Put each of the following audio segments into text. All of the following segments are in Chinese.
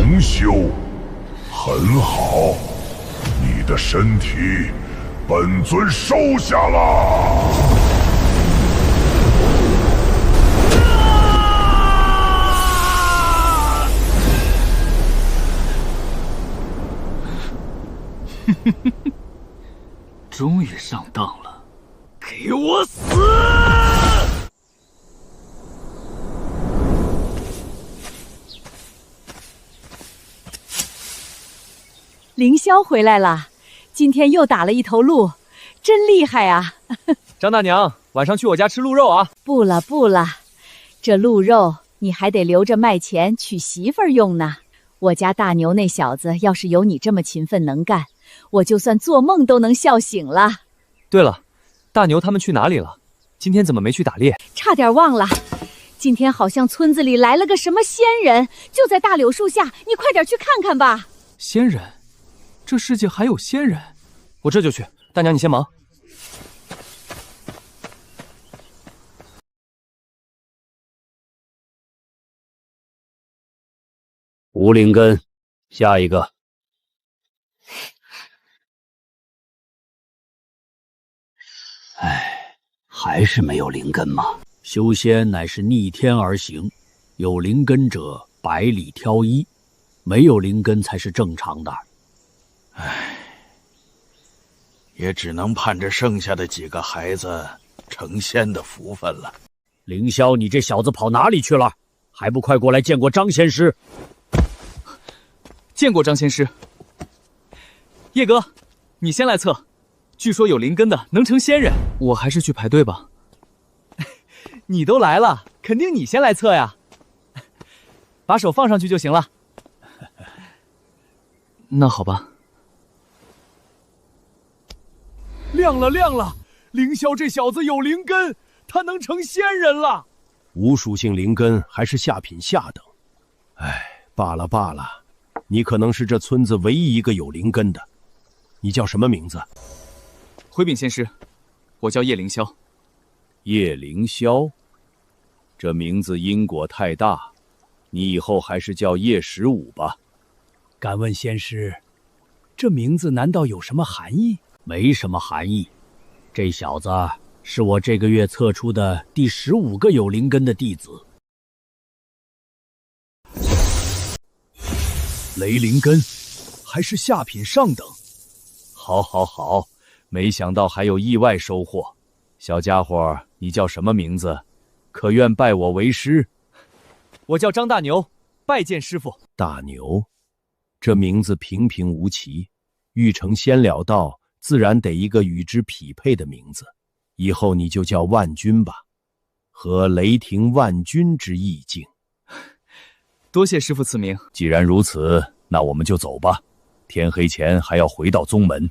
重修。很好，你的身体，本尊收下了。终于上当了，给我死！凌霄回来了，今天又打了一头鹿，真厉害啊！张大娘，晚上去我家吃鹿肉啊！不了不了，这鹿肉你还得留着卖钱娶媳妇儿用呢。我家大牛那小子要是有你这么勤奋能干，我就算做梦都能笑醒了。对了，大牛他们去哪里了？今天怎么没去打猎？差点忘了，今天好像村子里来了个什么仙人，就在大柳树下，你快点去看看吧。仙人？这世界还有仙人？我这就去。大娘，你先忙。无灵根，下一个。唉，还是没有灵根吗？修仙乃是逆天而行，有灵根者百里挑一，没有灵根才是正常的。唉，也只能盼着剩下的几个孩子成仙的福分了。凌霄，你这小子跑哪里去了？还不快过来见过张仙师！见过张仙师。叶哥，你先来测，据说有灵根的能成仙人。我还是去排队吧。你都来了，肯定你先来测呀。把手放上去就行了。那好吧。亮了亮了，凌霄这小子有灵根，他能成仙人了。无属性灵根还是下品下等。唉，罢了罢了，你可能是这村子唯一一个有灵根的。你叫什么名字？回禀仙师，我叫叶凌霄。叶凌霄，这名字因果太大，你以后还是叫叶15吧。敢问仙师，这名字难道有什么含义？没什么含义，这小子是我这个月测出的第15个有灵根的弟子。雷灵根，还是下品上等。好，好，好，没想到还有意外收获。小家伙，你叫什么名字？可愿拜我为师？我叫张大牛，拜见师傅。大牛，这名字平平无奇，欲成仙了道，自然得一个与之匹配的名字。以后你就叫万军吧，和雷霆万钧之意境。多谢师傅赐名。既然如此，那我们就走吧。天黑前还要回到宗门。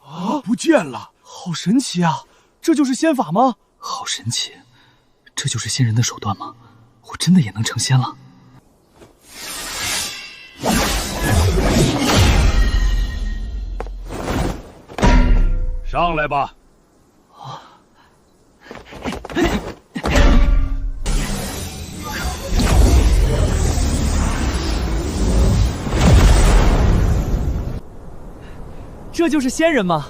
啊，不见了！好神奇啊！这就是仙法吗？好神奇，这就是仙人的手段吗？我真的也能成仙了？上来吧！这就是仙人吗？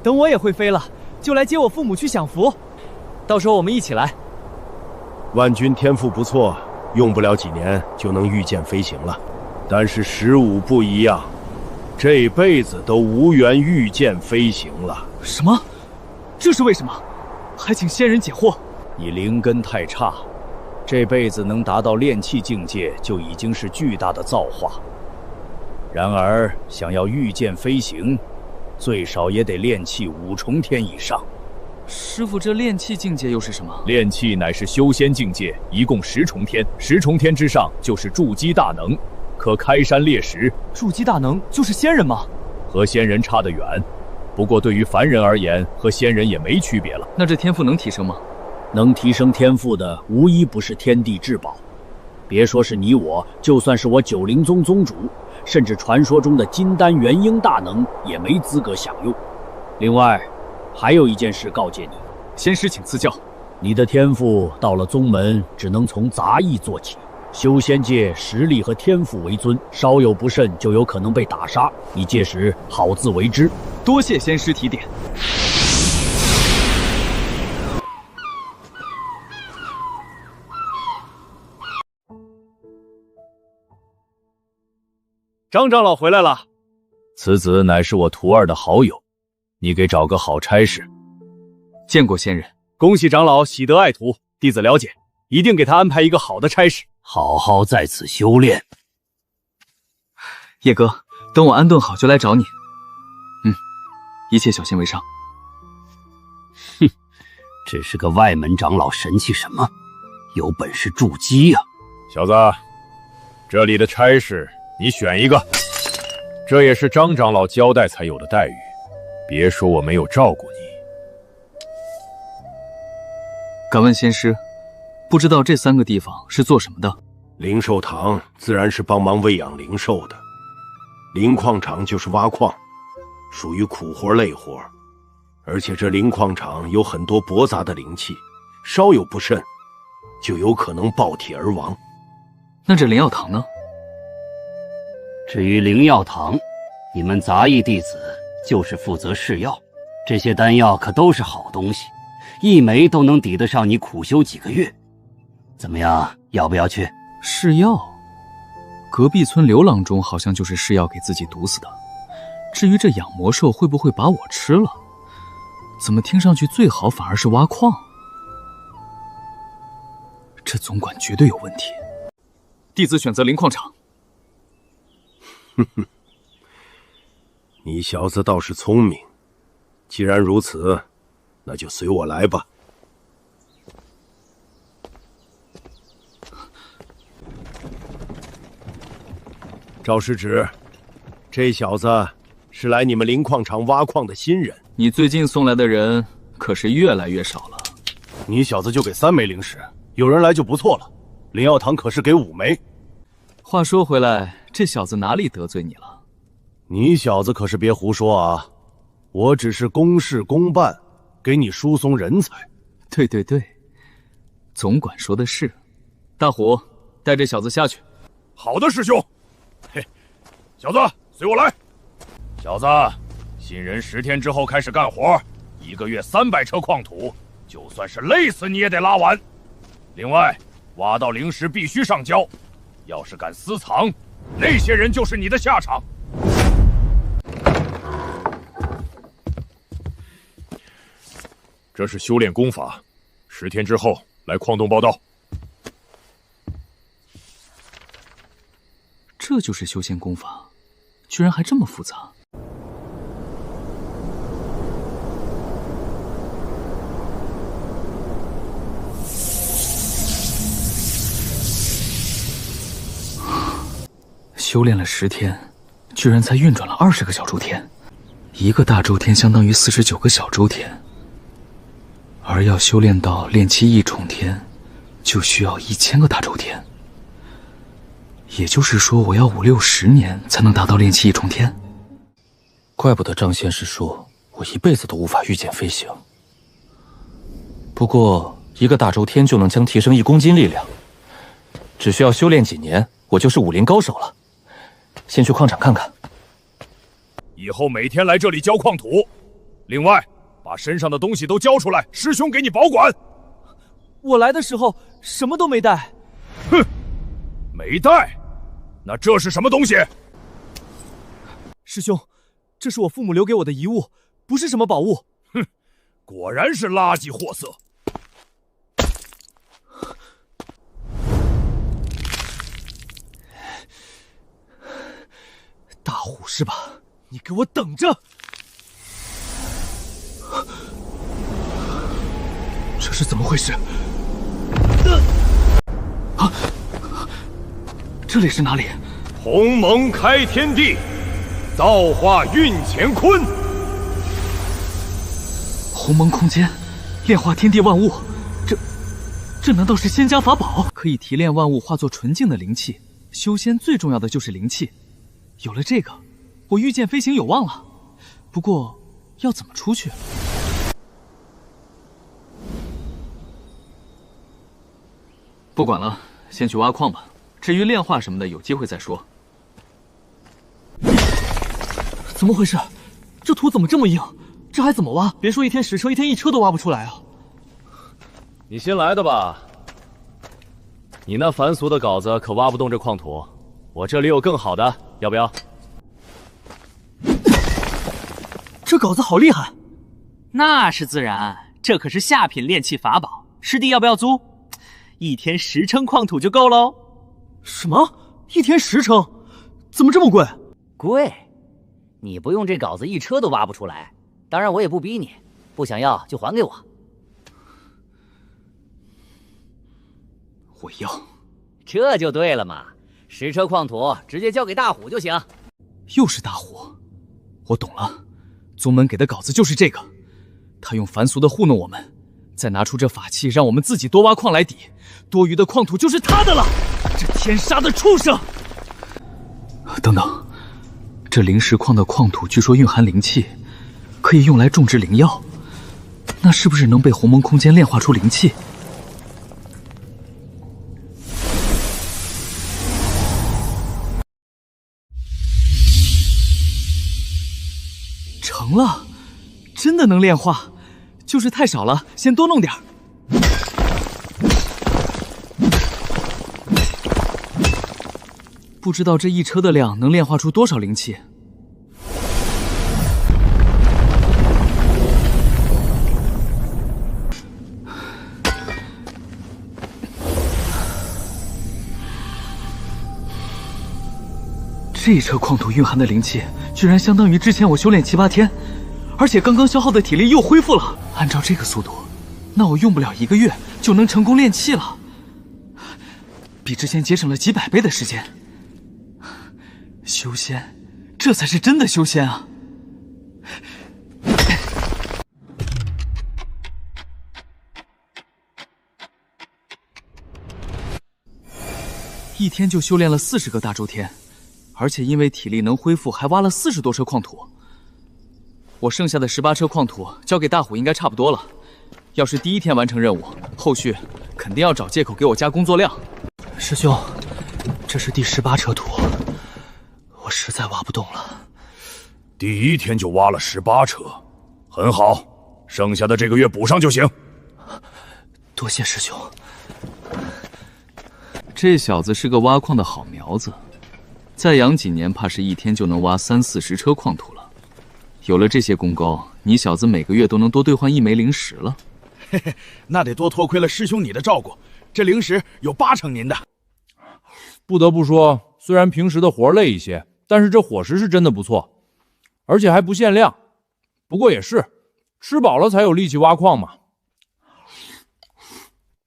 等我也会飞了，就来接我父母去享福。到时候我们一起来。万军天赋不错，用不了几年就能御剑飞行了。但是15不一样，这辈子都无缘御剑飞行了。什么？这是为什么？还请仙人解惑。你灵根太差，这辈子能达到炼气境界就已经是巨大的造化。然而想要御剑飞行，最少也得炼气5重天以上。师傅，这炼气境界又是什么？炼气乃是修仙境界，一共10重天，10重天之上就是筑基大能，可开山裂石。筑基大能就是仙人吗？和仙人差得远，不过对于凡人而言，和仙人也没区别了。那这天赋能提升吗？能提升天赋的，无一不是天地至宝。别说是你我，就算是我九灵宗宗主，甚至传说中的金丹元婴大能，也没资格享用。另外，还有一件事告诫你，仙师请赐教。你的天赋到了宗门，只能从杂役做起，修仙界实力和天赋为尊，稍有不慎就有可能被打杀。你届时好自为之。多谢仙师提点。张长老回来了。此子乃是我徒儿的好友，你给找个好差事。见过仙人。恭喜长老喜得爱徒，弟子了解，一定给他安排一个好的差事。好好在此修炼。叶哥，等我安顿好就来找你。一切小心为上。哼，只是个外门长老，神气什么？有本事筑基呀！小子，这里的差事你选一个，这也是张长老交代才有的待遇，别说我没有照顾你。敢问仙师，不知道这3个地方是做什么的？灵兽堂自然是帮忙喂养灵兽的，灵矿场就是挖矿，属于苦活累活，而且这灵矿场有很多驳杂的灵气，稍有不慎，就有可能爆体而亡。那这灵药堂呢？至于灵药堂，你们杂役弟子就是负责试药，这些丹药可都是好东西，一枚都能抵得上你苦修几个月。怎么样，要不要去？试药？隔壁村刘郎中好像就是试药给自己毒死的。至于这养魔兽会不会把我吃了，怎么听上去最好反而是挖矿？这总管绝对有问题。弟子选择灵矿场。哼哼，你小子倒是聪明。既然如此，那就随我来吧。赵师侄，这小子是来你们灵矿场挖矿的新人。你最近送来的人可是越来越少了。你小子就给3枚灵石，有人来就不错了。灵药堂可是给5枚。话说回来，这小子哪里得罪你了？你小子可是别胡说啊！我只是公事公办，给你输送人才。对对对，总管说的是。大虎，带这小子下去。好的，师兄。嘿，小子，随我来。小子，新人10天之后开始干活，1个月300车矿土，就算是累死你也得拉完。另外，挖到灵石必须上交，要是敢私藏，那些人就是你的下场。这是修炼功法，10天之后来矿洞报道。这就是修仙功法，居然还这么复杂。修炼了10天，居然才运转了20个小周天，1个大周天相当于49个小周天。而要修炼到炼气1重天，就需要1000个大周天。也就是说，我要5、6、10年才能达到炼气1重天。怪不得张仙师说，我一辈子都无法御剑飞行。不过1个大周天就能将提升1公斤力量，只需要修炼几年，我就是武林高手了。先去矿场看看。以后每天来这里交矿土，另外把身上的东西都交出来，师兄给你保管。我来的时候什么都没带。哼，没带？那这是什么东西？师兄，这是我父母留给我的遗物，不是什么宝物。哼，果然是垃圾货色。大虎是吧？你给我等着！这是怎么回事？这里是哪里？鸿蒙开天地，造化运乾坤。鸿蒙空间，炼化天地万物，这难道是仙家法宝？可以提炼万物化作纯净的灵气。修仙最重要的就是灵气，有了这个，我御剑飞行有望了。不过，要怎么出去？不管了，先去挖矿吧。至于炼化什么的，有机会再说。怎么回事？这土怎么这么硬？这还怎么挖？别说1天10车，1天1车都挖不出来啊！你新来的吧？你那凡俗的镐子可挖不动这矿土，我这里有更好的，要不要？这镐子好厉害！那是自然，这可是下品炼器法宝，师弟要不要租？1天10称矿土就够喽。什么？1天10称？怎么这么贵？贵？你不用这镐子1车都挖不出来。当然我也不逼你，不想要就还给我。我要。这就对了嘛，10车矿土直接交给大虎就行。又是大虎，我懂了，宗门给的镐子就是这个，他用凡俗的糊弄我们，再拿出这法器让我们自己多挖矿来抵，多余的矿土就是他的了。这天杀的畜生！等等，这灵石矿的矿土据说蕴含灵气，可以用来种植灵药，那是不是能被鸿蒙空间炼化出灵气？成了，真的能炼化，就是太少了，先多弄点儿。不知道这1车的量能炼化出多少灵气。这1车矿土蕴含的灵气，居然相当于之前我修炼7、8天，而且刚刚消耗的体力又恢复了。按照这个速度，那我用不了1个月就能成功炼气了，比之前节省了几百倍的时间。修仙，这才是真的修仙啊！1天就修炼了40个大周天，而且因为体力能恢复，还挖了40多车矿土。我剩下的18车矿土交给大虎应该差不多了。要是第1天完成任务，后续肯定要找借口给我加工作量。师兄，这是第18车土，我实在挖不动了。第1天就挖了18车，很好，剩下的这个月补上就行。多谢师兄。这小子是个挖矿的好苗子，再养几年，怕是1天就能挖30、40车矿土了。有了这些功高，你小子每个月都能多兑换1枚灵石了。嘿嘿，那得多多亏了师兄你的照顾，这灵石有8成您的。不得不说，虽然平时的活累一些，但是这伙食是真的不错，而且还不限量。不过也是，吃饱了才有力气挖矿嘛。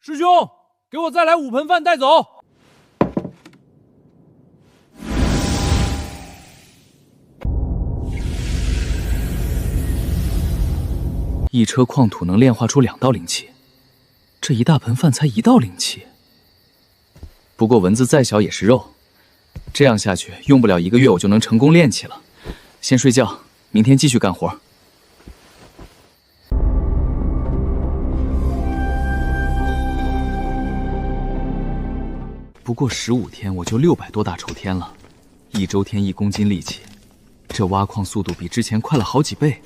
师兄，给我再来5盆饭带走。1车矿土能炼化出2道灵气，这1大盆饭才1道灵气。不过蚊子再小也是肉，这样下去用不了1个月我就能成功炼气了。先睡觉，明天继续干活。不过15天我就600多大周天了，1周天1公斤力气，这挖矿速度比之前快了好几倍。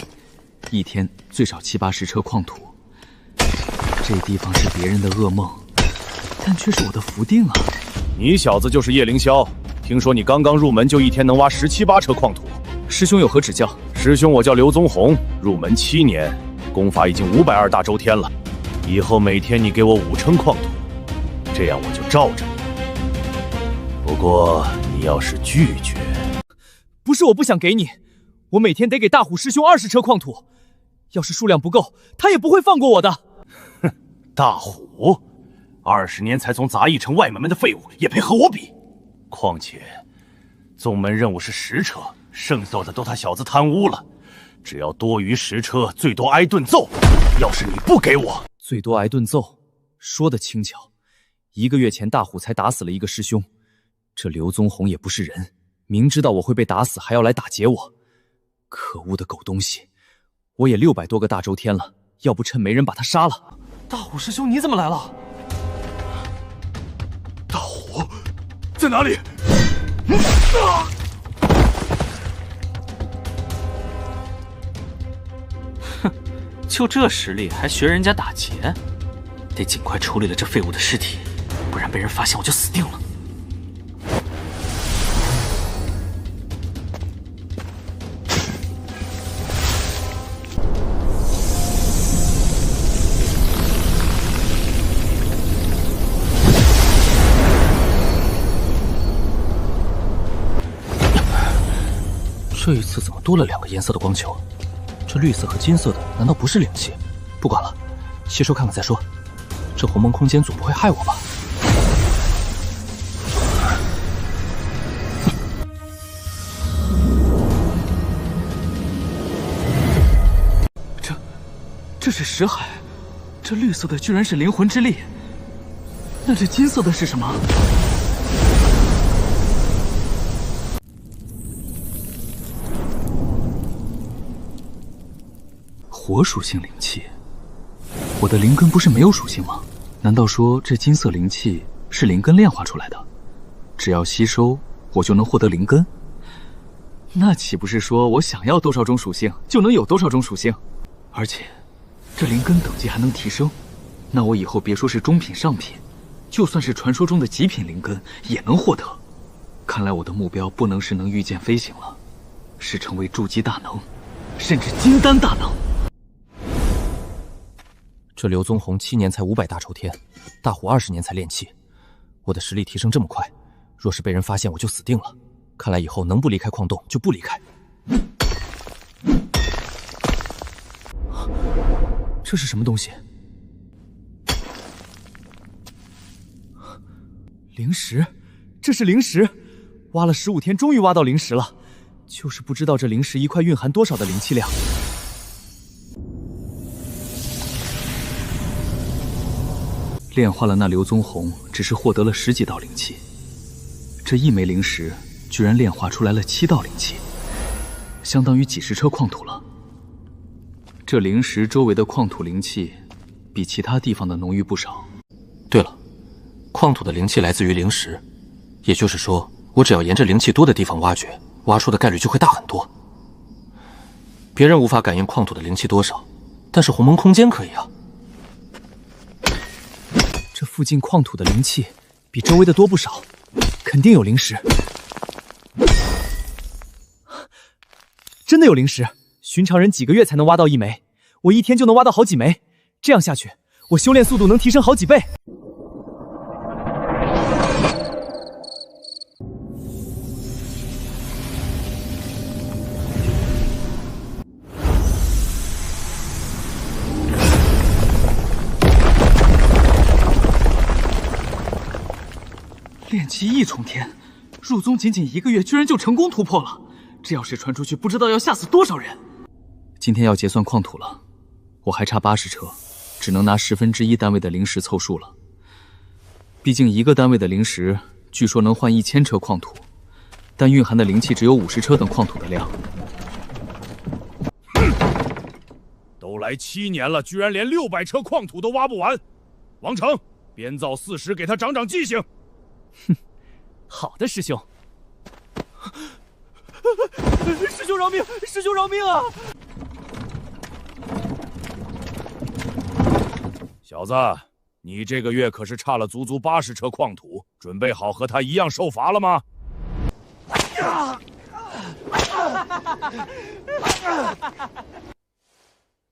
1天最少70、80车矿土，这地方是别人的噩梦，但却是我的福定啊！你小子就是叶凌霄，听说你刚刚入门就1天能挖17、8车矿土。师兄有何指教？师兄我叫刘宗宏，入门7年，功法已经520大周天了。以后每天你给我5称矿土，这样我就罩着你。不过你要是拒绝，不是我不想给你，我每天得给大虎师兄20车矿土，要是数量不够，他也不会放过我的。哼，大虎，20年才从杂役成外门的废物，也配和我比？况且，宗门任务是10车，剩下的都他小子贪污了。只要多余10车，最多挨顿揍。要是你不给我，最多挨顿揍，说的轻巧。1个月前，大虎才打死了一个师兄，这刘宗宏也不是人，明知道我会被打死，还要来打劫我。可恶的狗东西！我也600多个大周天了，要不趁没人把他杀了。大虎师兄，你怎么来了？大虎，在在哪里？哼，就这实力还学人家打劫，得尽快处理了这废物的尸体，不然被人发现我就死定了。这一次怎么多了2个颜色的光球？这绿色和金色的难道不是灵气？不管了，吸收看看再说。这鸿蒙空间总不会害我吧？这是识海，这绿色的居然是灵魂之力，那这金色的是什么？火属性灵气，我的灵根不是没有属性吗？难道说这金色灵气是灵根炼化出来的？只要吸收，我就能获得灵根？那岂不是说我想要多少种属性，就能有多少种属性？而且，这灵根等级还能提升，那我以后别说是中品、上品，就算是传说中的极品灵根也能获得。看来我的目标不能是能御剑飞行了，是成为筑基大能，甚至金丹大能。这刘宗宏7年才500大仇天，大虎20年才炼气，我的实力提升这么快，若是被人发现我就死定了。看来以后能不离开矿洞就不离开。这是什么东西？灵石，这是灵石，挖了15天，终于挖到灵石了，就是不知道这灵石一块蕴含多少的灵气量。炼化了那刘宗宏，只是获得了10几道灵气，这一枚灵石居然炼化出来了7道灵气，相当于几10车矿土了。这灵石周围的矿土灵气比其他地方的浓郁不少。对了，矿土的灵气来自于灵石，也就是说，我只要沿着灵气多的地方挖掘，挖出的概率就会大很多。别人无法感应矿土的灵气多少，但是鸿蒙空间可以啊。这附近矿土的灵气比周围的多不少，肯定有灵石。真的有灵石，寻常人几个月才能挖到1枚，我1天就能挖到好几枚。这样下去，我修炼速度能提升好几倍。炼气1重天，入宗仅仅1个月，居然就成功突破了。这要是传出去，不知道要吓死多少人。今天要结算矿土了，我还差80车，只能拿1/10单位的灵石凑数了。毕竟1个单位的灵石，据说能换1000车矿土，但蕴含的灵气只有50车等矿土的量。都来7年了，居然连600车矿土都挖不完。王成，编造40给他长长记性。哼，好的，师兄。师兄饶命！师兄饶命啊！小子，你这个月可是差了足足80车矿土，准备好和他一样受罚了吗？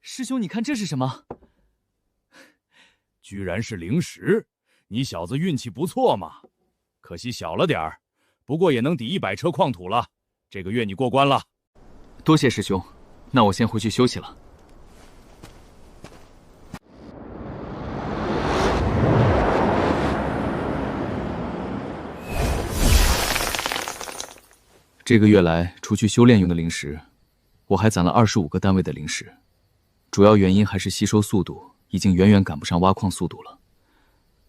师兄，你看这是什么？居然是灵石！你小子运气不错嘛，可惜小了点儿，不过也能抵100车矿土了。这个月你过关了。多谢师兄，那我先回去休息了。这个月来，除去修炼用的灵石，我还攒了25个单位的灵石。主要原因还是吸收速度已经远远赶不上挖矿速度了。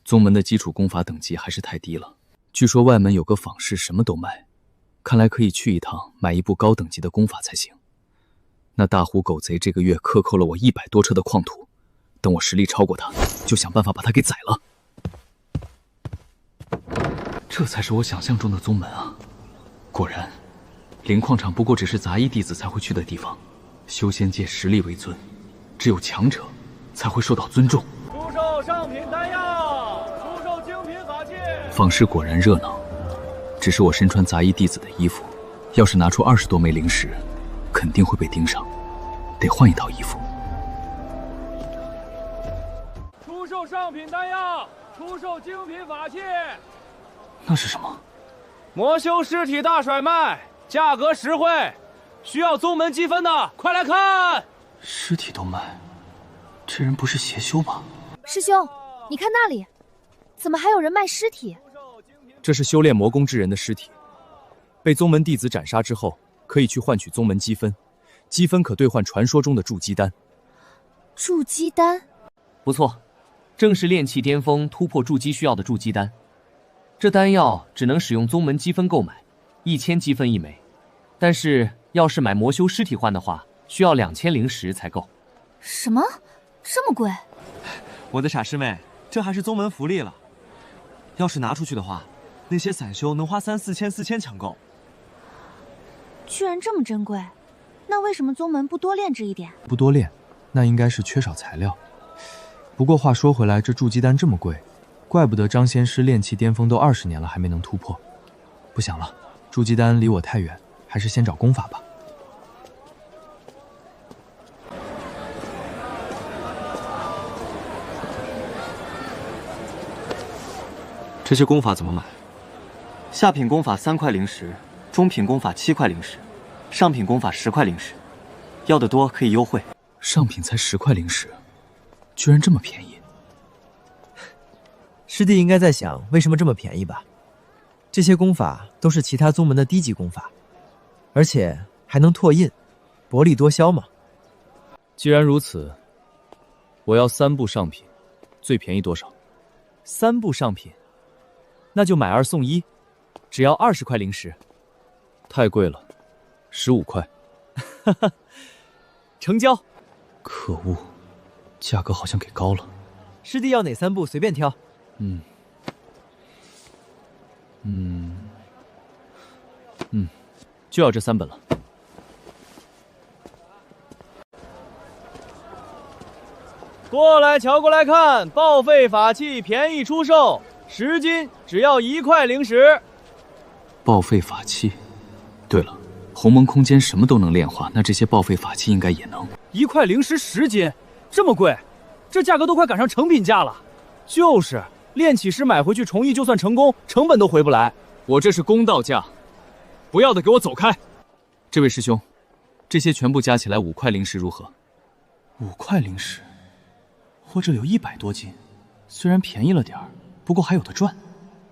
宗门的基础功法等级还是太低了。据说外门有个坊市什么都卖，看来可以去一趟买一部高等级的功法才行。那大虎狗贼这个月克扣了我100多车的矿土，等我实力超过他，就想办法把他给宰了。这才是我想象中的宗门啊！果然，灵矿场不过只是杂役弟子才会去的地方。修仙界实力为尊，只有强者才会受到尊重。出售上品丹药，出售精品法器。坊市果然热闹，只是我身穿杂役弟子的衣服，要是拿出20多枚灵石，肯定会被盯上，得换一套衣服。出售上品丹药，出售精品法器。那是什么？魔修尸体大甩卖，价格实惠，需要宗门积分的，快来看！尸体都卖，这人不是邪修吗？师兄，你看那里，怎么还有人卖尸体？这是修炼魔功之人的尸体，被宗门弟子斩杀之后，可以去换取宗门积分，积分可兑换传说中的筑基丹。筑基丹，不错，正是炼气巅峰突破筑基需要的筑基丹。这丹药只能使用宗门积分购买，1000积分一枚。但是要是买魔修尸体换的话，需要2000灵石才够。什么？这么贵？我的傻师妹，这还是宗门福利了。要是拿出去的话，那些散修能花3、4千抢购。居然这么珍贵，那为什么宗门不多炼制一点？不多炼，那应该是缺少材料。不过话说回来，这筑基丹这么贵，怪不得张仙师炼气巅峰都20年了还没能突破。不想了，筑基丹离我太远，还是先找功法吧。这些功法怎么买？下品功法3块灵石，中品功法7块灵石，上品功法10块灵石。要的多可以优惠。上品才10块灵石，居然这么便宜。师弟应该在想为什么这么便宜吧？这些功法都是其他宗门的低级功法，而且还能拓印，薄利多销嘛。既然如此，我要3部上品，最便宜多少？3部上品，那就买2送1，只要20块灵石。太贵了，15块。哈哈，成交。可恶，价格好像给高了。师弟要哪3部随便挑。就要这3本了。过来瞧，过来看，报废法器便宜出售，10斤只要1块灵石。报废法器。对了，鸿蒙空间什么都能炼化，那这些报废法器应该也能。1块灵石10斤，这么贵，这价格都快赶上成品价了。就是，炼起师买回去重艺，就算成功，成本都回不来。我这是公道价，不要的给我走开。这位师兄，这些全部加起来5块灵石如何？5块灵石，我这里有100多斤，虽然便宜了点儿，不过还有的赚。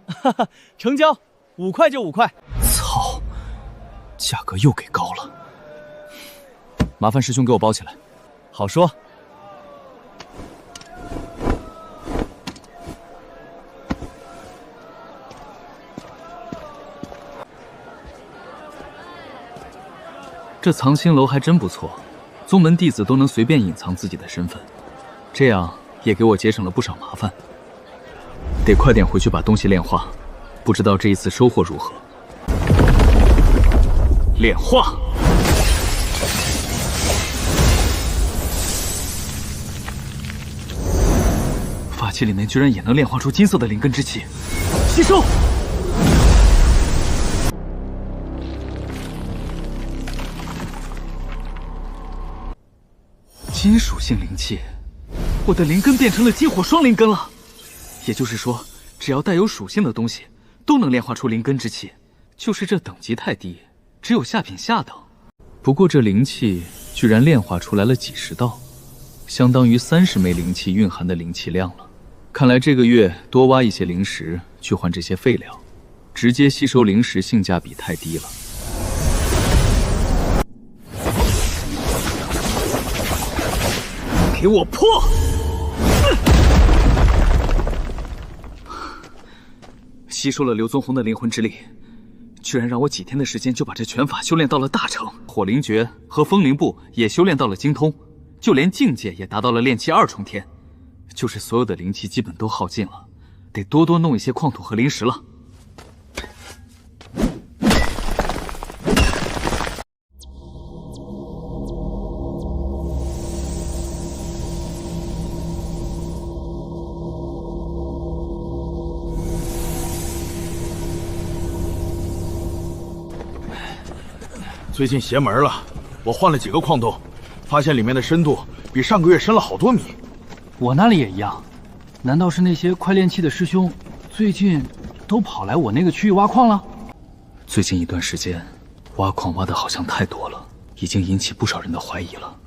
哈哈，成交，5块就5块。操，价格又给高了。麻烦师兄给我包起来。好说。这藏青楼还真不错，宗门弟子都能随便隐藏自己的身份，这样也给我节省了不少麻烦。得快点回去把东西炼化，不知道这一次收获如何。炼化！法器里面居然也能炼化出金色的灵根之气，吸收！金属性灵气，我的灵根变成了金火双灵根了。也就是说，只要带有属性的东西，都能炼化出灵根之气。就是这等级太低，只有下品下等。不过这灵气居然炼化出来了几10道，相当于30枚灵气蕴含的灵气量了。看来这个月多挖一些灵石去换这些废料，直接吸收灵石性价比太低了。给我破！吸收了刘宗宏的灵魂之力，居然让我几天的时间就把这拳法修炼到了大成，火灵诀和风灵步也修炼到了精通，就连境界也达到了炼气2重天。就是所有的灵气基本都耗尽了，得多弄一些矿土和灵石了。最近邪门了，我换了几个矿洞，发现里面的深度比上个月深了好多米。我那里也一样，难道是那些快练气的师兄最近都跑来我那个区域挖矿了？最近一段时间，挖矿挖的好像太多了，已经引起不少人的怀疑了。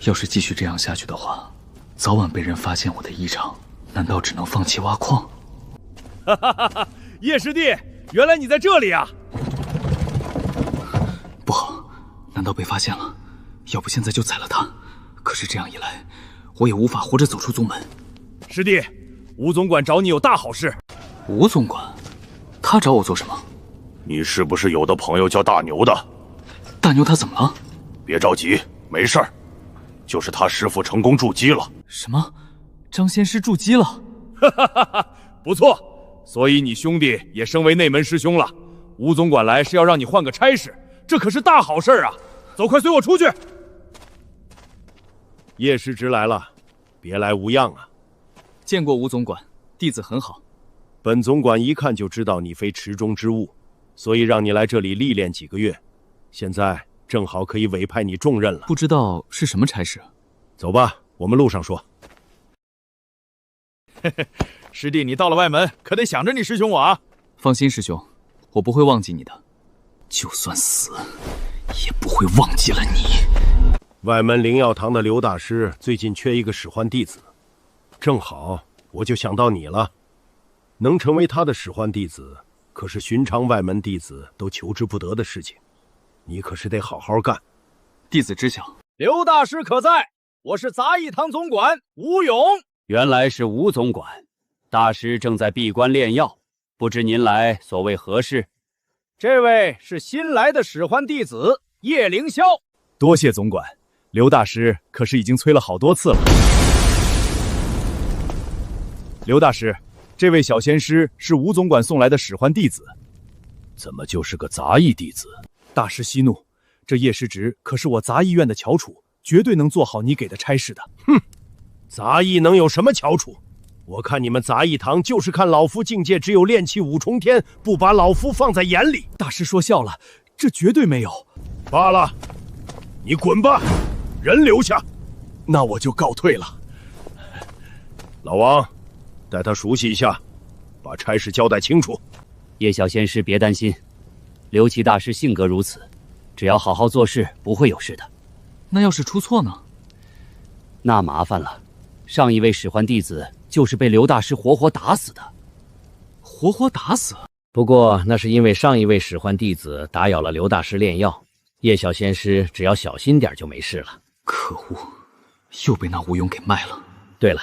要是继续这样下去的话，早晚被人发现我的异常，难道只能放弃挖矿？哈哈哈哈！叶师弟，原来你在这里啊！不好，难道被发现了？要不现在就宰了他。可是这样一来，我也无法活着走出宗门。师弟，吴总管找你有大好事。吴总管，他找我做什么？你是不是有的朋友叫大牛的？大牛他怎么了？别着急，没事儿，就是他师傅成功筑基了。什么？张仙师筑基了？哈哈哈哈！不错，所以你兄弟也升为内门师兄了。吴总管来是要让你换个差事，这可是大好事啊！走，快随我出去。叶师侄来了，别来无恙啊。见过吴总管，弟子很好。本总管一看就知道你非池中之物，所以让你来这里历练几个月，现在正好可以委派你重任了。不知道是什么差事？走吧，我们路上说。嘿嘿，师弟，你到了外门，可得想着你师兄我啊。放心，师兄，我不会忘记你的。就算死，也不会忘记了你。外门灵药堂的刘大师最近缺一个使唤弟子，正好我就想到你了。能成为他的使唤弟子，可是寻常外门弟子都求之不得的事情，你可是得好好干。弟子知晓。刘大师可在？我是杂役堂总管吴勇。原来是吴总管，大师正在闭关炼药，不知您来所谓何事？这位是新来的使唤弟子叶凌霄。多谢总管，刘大师可是已经催了好多次了。刘大师，这位小仙师是吴总管送来的使唤弟子。怎么就是个杂役弟子？大师息怒，这叶师侄可是我杂役院的翘楚，绝对能做好你给的差事的。哼，杂役能有什么翘楚？我看你们杂役堂就是看老夫境界只有炼气五重天，不把老夫放在眼里。大师说笑了，这绝对没有。罢了，你滚吧，人留下。那我就告退了。老王，带他熟悉一下，把差事交代清楚。叶小仙师别担心，刘琦大师性格如此，只要好好做事，不会有事的。那要是出错呢？那麻烦了。上一位使唤弟子就是被刘大师活活打死的。活活打死？不过那是因为上一位使唤弟子打扰了刘大师炼药，叶小仙师只要小心点就没事了。可恶，又被那吴勇给卖了。对了，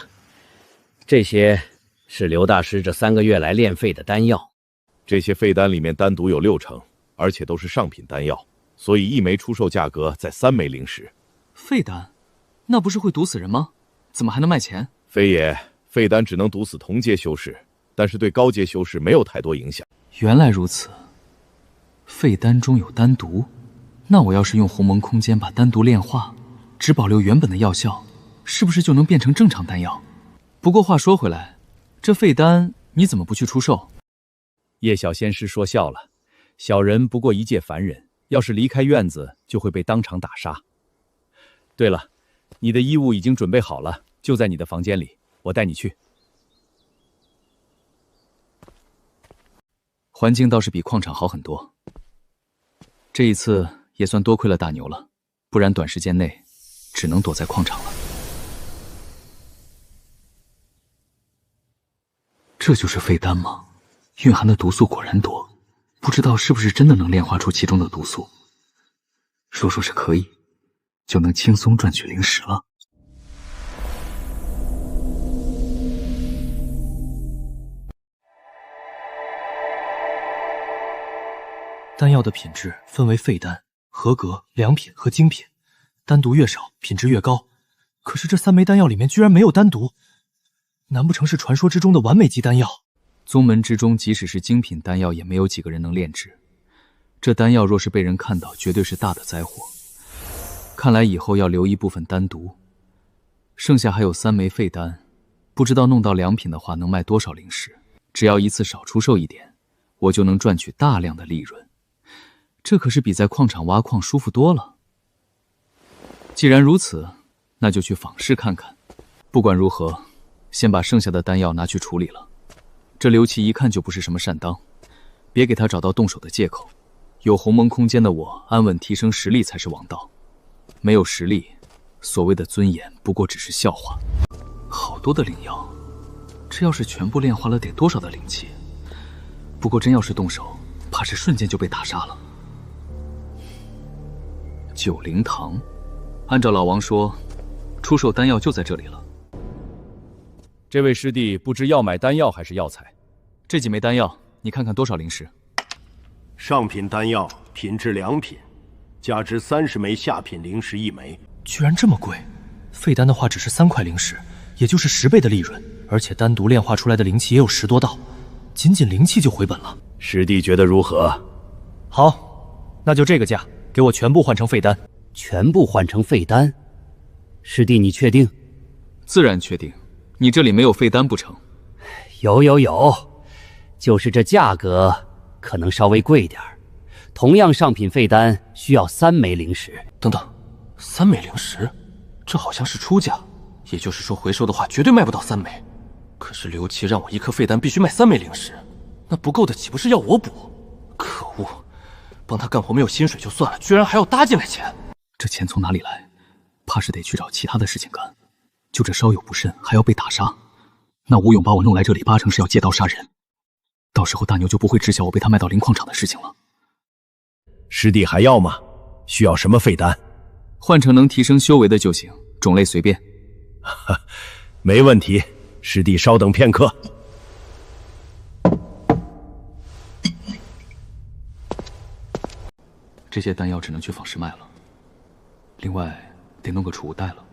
这些是刘大师这3个月来炼废的丹药。这些废丹里面丹毒有60%，而且都是上品丹药，所以1枚出售价格在3枚灵石。废丹，那不是会毒死人吗？怎么还能卖钱？非也，废丹只能毒死同阶修士，但是对高阶修士没有太多影响。原来如此，废丹中有丹毒，那我要是用鸿蒙空间把丹毒炼化，只保留原本的药效，是不是就能变成正常丹药？不过话说回来，这废丹你怎么不去出售？叶小仙师说笑了，小人不过一介凡人，要是离开院子，就会被当场打杀。对了，你的衣物已经准备好了，就在你的房间里，我带你去。环境倒是比矿场好很多。这一次也算多亏了大牛了，不然短时间内只能躲在矿场了。这就是废丹吗？蕴含的毒素果然多，不知道是不是真的能炼化出其中的毒素。若说是可以，就能轻松赚取灵石了。丹药的品质分为废丹、合格、良品和精品，丹毒越少，品质越高。可是这3枚丹药里面居然没有丹毒，难不成是传说之中的完美级丹药？宗门之中，即使是精品丹药，也没有几个人能炼制。这丹药若是被人看到，绝对是大的灾祸。看来以后要留一部分丹毒，剩下还有3枚废丹，不知道弄到良品的话能卖多少灵石。只要一次少出售一点，我就能赚取大量的利润。这可是比在矿场挖矿舒服多了。既然如此，那就去访视看看。不管如何，先把剩下的丹药拿去处理了。这刘琦一看就不是什么善当，别给他找到动手的借口。有鸿蒙空间的我，安稳提升实力才是王道。没有实力，所谓的尊严不过只是笑话。好多的灵药，这要是全部炼化了，得多少的灵气？不过真要是动手，怕是瞬间就被打杀了。九灵堂，按照老王说，出售丹药就在这里了。这位师弟不知要买丹药还是药材？这几枚丹药，你看看多少灵石？上品丹药，品质良品，价值30枚下品灵石1枚。居然这么贵！废丹的话只是3块灵石，也就是10倍的利润，而且单独炼化出来的灵气也有10多道，仅仅灵气就回本了。师弟觉得如何？好，那就这个价，给我全部换成废丹。全部换成废丹？师弟，你确定？自然确定。你这里没有废丹不成？有，就是这价格可能稍微贵点儿。同样上品废丹需要3枚灵石。等等，3枚灵石，这好像是出价，也就是说回收的话绝对卖不到3枚。可是刘琦让我1颗废丹必须卖3枚灵石，那不够的岂不是要我补？可恶，帮他干活没有薪水就算了，居然还要搭进来钱。这钱从哪里来？怕是得去找其他的事情干。就这稍有不慎，还要被打杀。那吴勇把我弄来这里，8成是要借刀杀人。到时候大牛就不会知晓我被他卖到灵矿场的事情了。师弟还要吗？需要什么废丹？换成能提升修为的就行，种类随便。没问题，师弟稍等片刻。这些丹药只能去坊市卖了，另外得弄个储物袋了。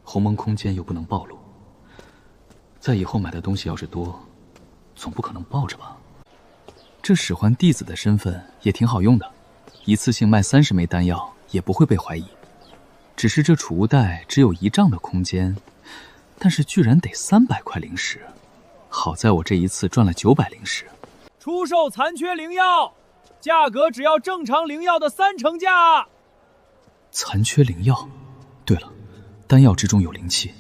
鸿蒙空间又不能暴露，在以后买的东西要是多，总不可能抱着吧？这使唤弟子的身份也挺好用的，一次性卖30枚丹药也不会被怀疑。只是这储物袋只有1丈的空间，但是居然得300块灵石。好在我这一次赚了900灵石。出售残缺灵药，价格只要正常灵药的3成价。残缺灵药？对了，丹药之中有灵气，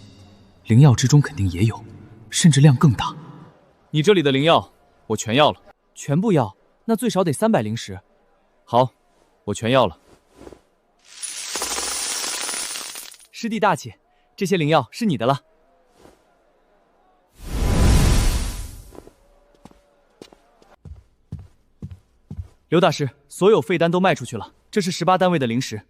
灵药之中肯定也有，甚至量更大。你这里的灵药我全要了。全部要？那最少得300灵石。好，我全要了。师弟大气，这些灵药是你的了。刘大师，所有废丹都卖出去了，这是18单位的灵石。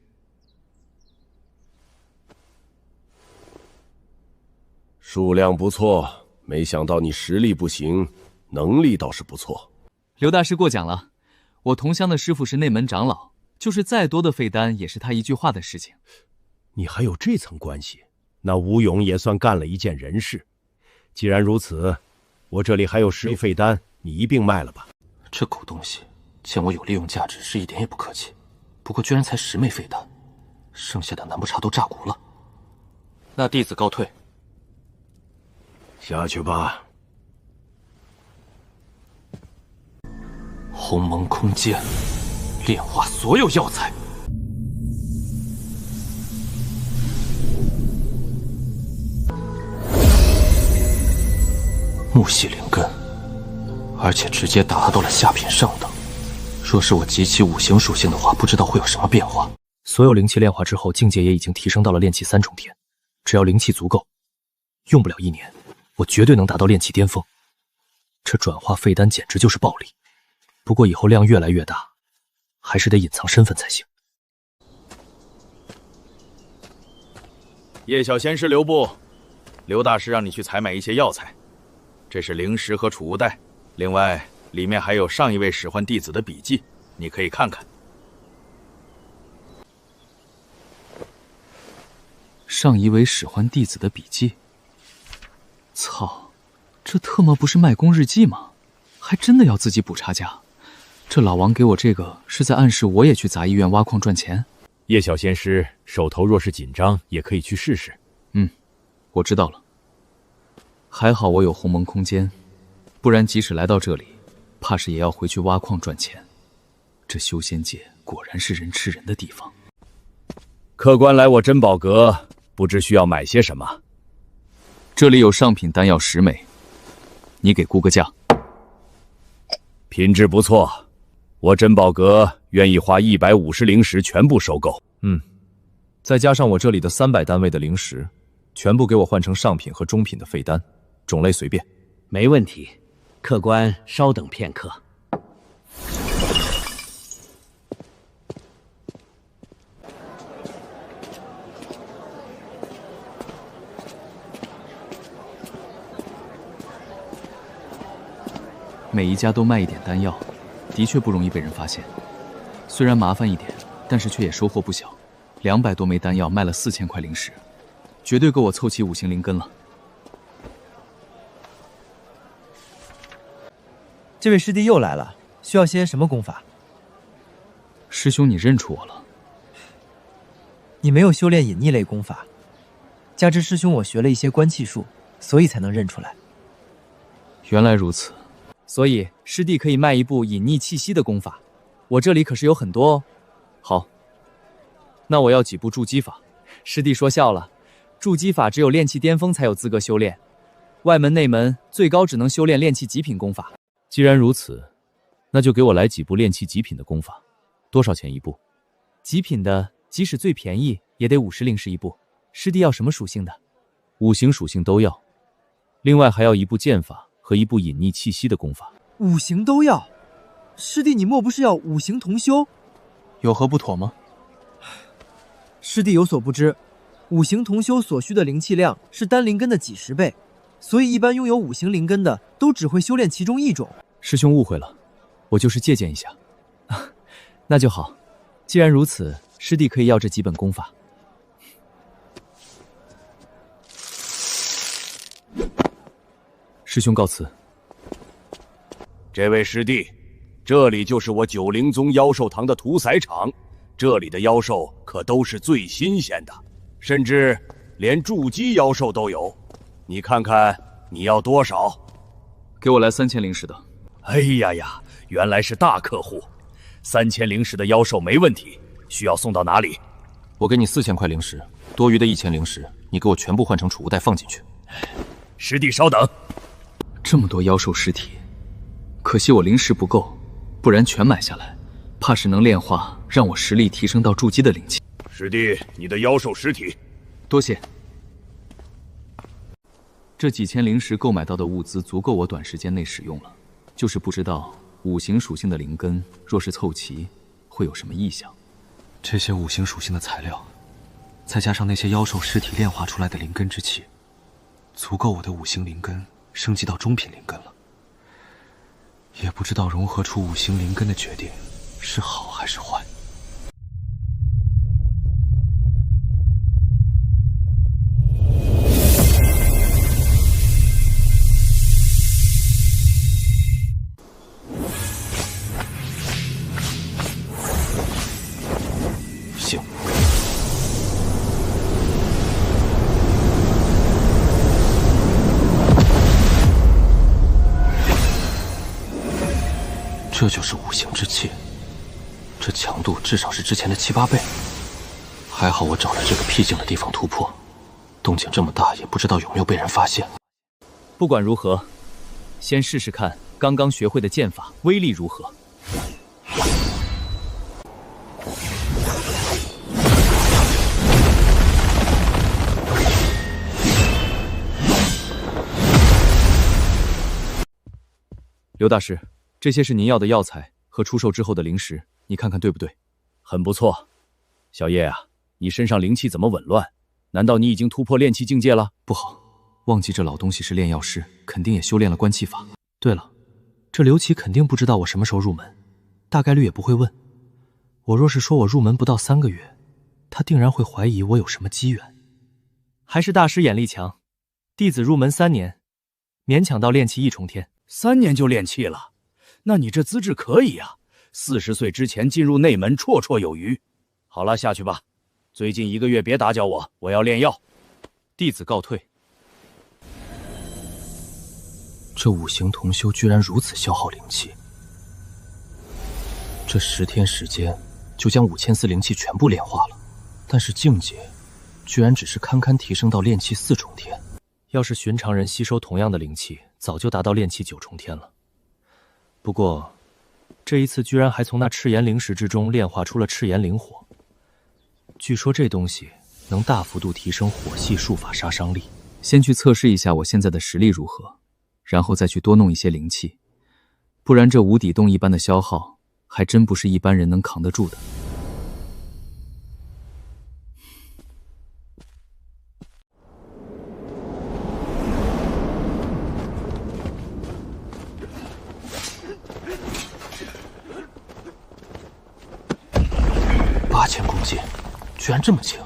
数量不错，没想到你实力不行，能力倒是不错。刘大师过奖了，我同乡的师傅是内门长老，就是再多的废丹也是他一句话的事情。你还有这层关系，那吴勇也算干了一件人事。既然如此，我这里还有10枚废丹，你一并卖了吧。这狗东西见我有利用价值是一点也不客气，不过居然才10枚废丹，剩下的难不成都炸骨了？那弟子告退。下去吧。鸿蒙空间，炼化所有药材。木系灵根，而且直接达到了下品上等。若是我集齐5行属性的话，不知道会有什么变化。所有灵气炼化之后，境界也已经提升到了炼气3重天。只要灵气足够，用不了1年，我绝对能达到炼气巅峰。这转化废丹简直就是暴利。不过以后量越来越大，还是得隐藏身份才行。叶小仙师留步，刘大师让你去采买一些药材，这是灵石和储物袋，另外里面还有上一位使唤弟子的笔记，你可以看看。上一位使唤弟子的笔记？操，这特么不是卖功日记吗？还真的要自己补差价。这老王给我这个是在暗示我也去杂医院挖矿赚钱。叶小仙师手头若是紧张，也可以去试试。我知道了。还好我有鸿蒙空间，不然即使来到这里，怕是也要回去挖矿赚钱。这修仙界果然是人吃人的地方。客官来我珍宝阁，不知需要买些什么？这里有上品丹药10枚，你给估个价。品质不错，我珍宝阁愿意花150灵石全部收购。再加上我这里的300单位的灵石，全部给我换成上品和中品的废丹，种类随便。没问题，客官稍等片刻。每一家都卖一点丹药，的确不容易被人发现。虽然麻烦一点，但是却也收获不小。200多枚丹药卖了4000块灵石，绝对够我凑齐5行灵根了。这位师弟又来了，需要些什么功法？师兄，你认出我了？你没有修炼隐匿类功法，加之师兄我学了一些观气术，所以才能认出来。原来如此，所以师弟可以卖一部隐匿气息的功法，我这里可是有很多哦。好，那我要几部筑基法。师弟说笑了，筑基法只有炼气巅峰才有资格修炼，外门内门最高只能修炼炼气极品功法。既然如此，那就给我来几部炼气极品的功法。多少钱一部？极品的即使最便宜也得50灵石一部。师弟要什么属性的？5行属性都要，另外还要一部剑法和一部隐匿气息的功法。5行都要？师弟你莫不是要5行同修？有何不妥吗？师弟有所不知，5行同修所需的灵气量是丹灵根的几10倍，所以一般拥有5行灵根的都只会修炼其中一种。师兄误会了，我就是借鉴一下。那就好，既然如此，师弟可以要这几本功法。师兄告辞。这位师弟，这里就是我九灵宗妖兽堂的屠宰场，这里的妖兽可都是最新鲜的，甚至连筑基妖兽都有。你看看你要多少？给我来3000灵石的。哎呀呀，原来是大客户，3000灵石的妖兽没问题，需要送到哪里？我给你4000块灵石，多余的1000灵石，你给我全部换成储物袋放进去。师弟稍等。这么多妖兽尸体，可惜我灵石不够，不然全买下来，怕是能炼化让我实力提升到筑基的灵气。师弟，你的妖兽尸体。多谢。这几千灵石购买到的物资足够我短时间内使用了，就是不知道5行属性的灵根若是凑齐，会有什么异象。这些5行属性的材料，再加上那些妖兽尸体炼化出来的灵根之气，足够我的5行灵根升级到中品灵根了。也不知道融合出5行灵根的决定是好还是坏。行。这就是5行之气，这强度至少是之前的7、8倍。还好我找了这个僻静的地方突破，动静这么大，也不知道有没有被人发现。不管如何，先试试看刚刚学会的剑法威力如何。刘大师，这些是您要的药材和出售之后的灵石，你看看对不对？很不错。小叶啊，你身上灵气怎么紊乱？难道你已经突破炼气境界了？不好，忘记这老东西是炼药师，肯定也修炼了观气法。对了，这刘琦肯定不知道我什么时候入门，大概率也不会问。我若是说我入门不到3个月，他定然会怀疑我有什么机缘。还是大师眼力强，弟子入门3年，勉强到炼气1重天。3年就炼气了，那你这资质可以啊！40岁之前进入内门绰绰有余。好了，下去吧。最近1个月别打搅我，我要炼药。弟子告退。这5行同修居然如此消耗灵气，这10天时间就将5000丝灵气全部炼化了，但是境界居然只是堪堪提升到炼气4重天。要是寻常人吸收同样的灵气，早就达到炼气9重天了。不过，这一次居然还从那赤炎灵石之中炼化出了赤炎灵火。据说这东西能大幅度提升火系术法杀伤力。先去测试一下我现在的实力如何，然后再去多弄一些灵气，不然这无底洞一般的消耗，还真不是一般人能扛得住的。8000公斤，居然这么轻！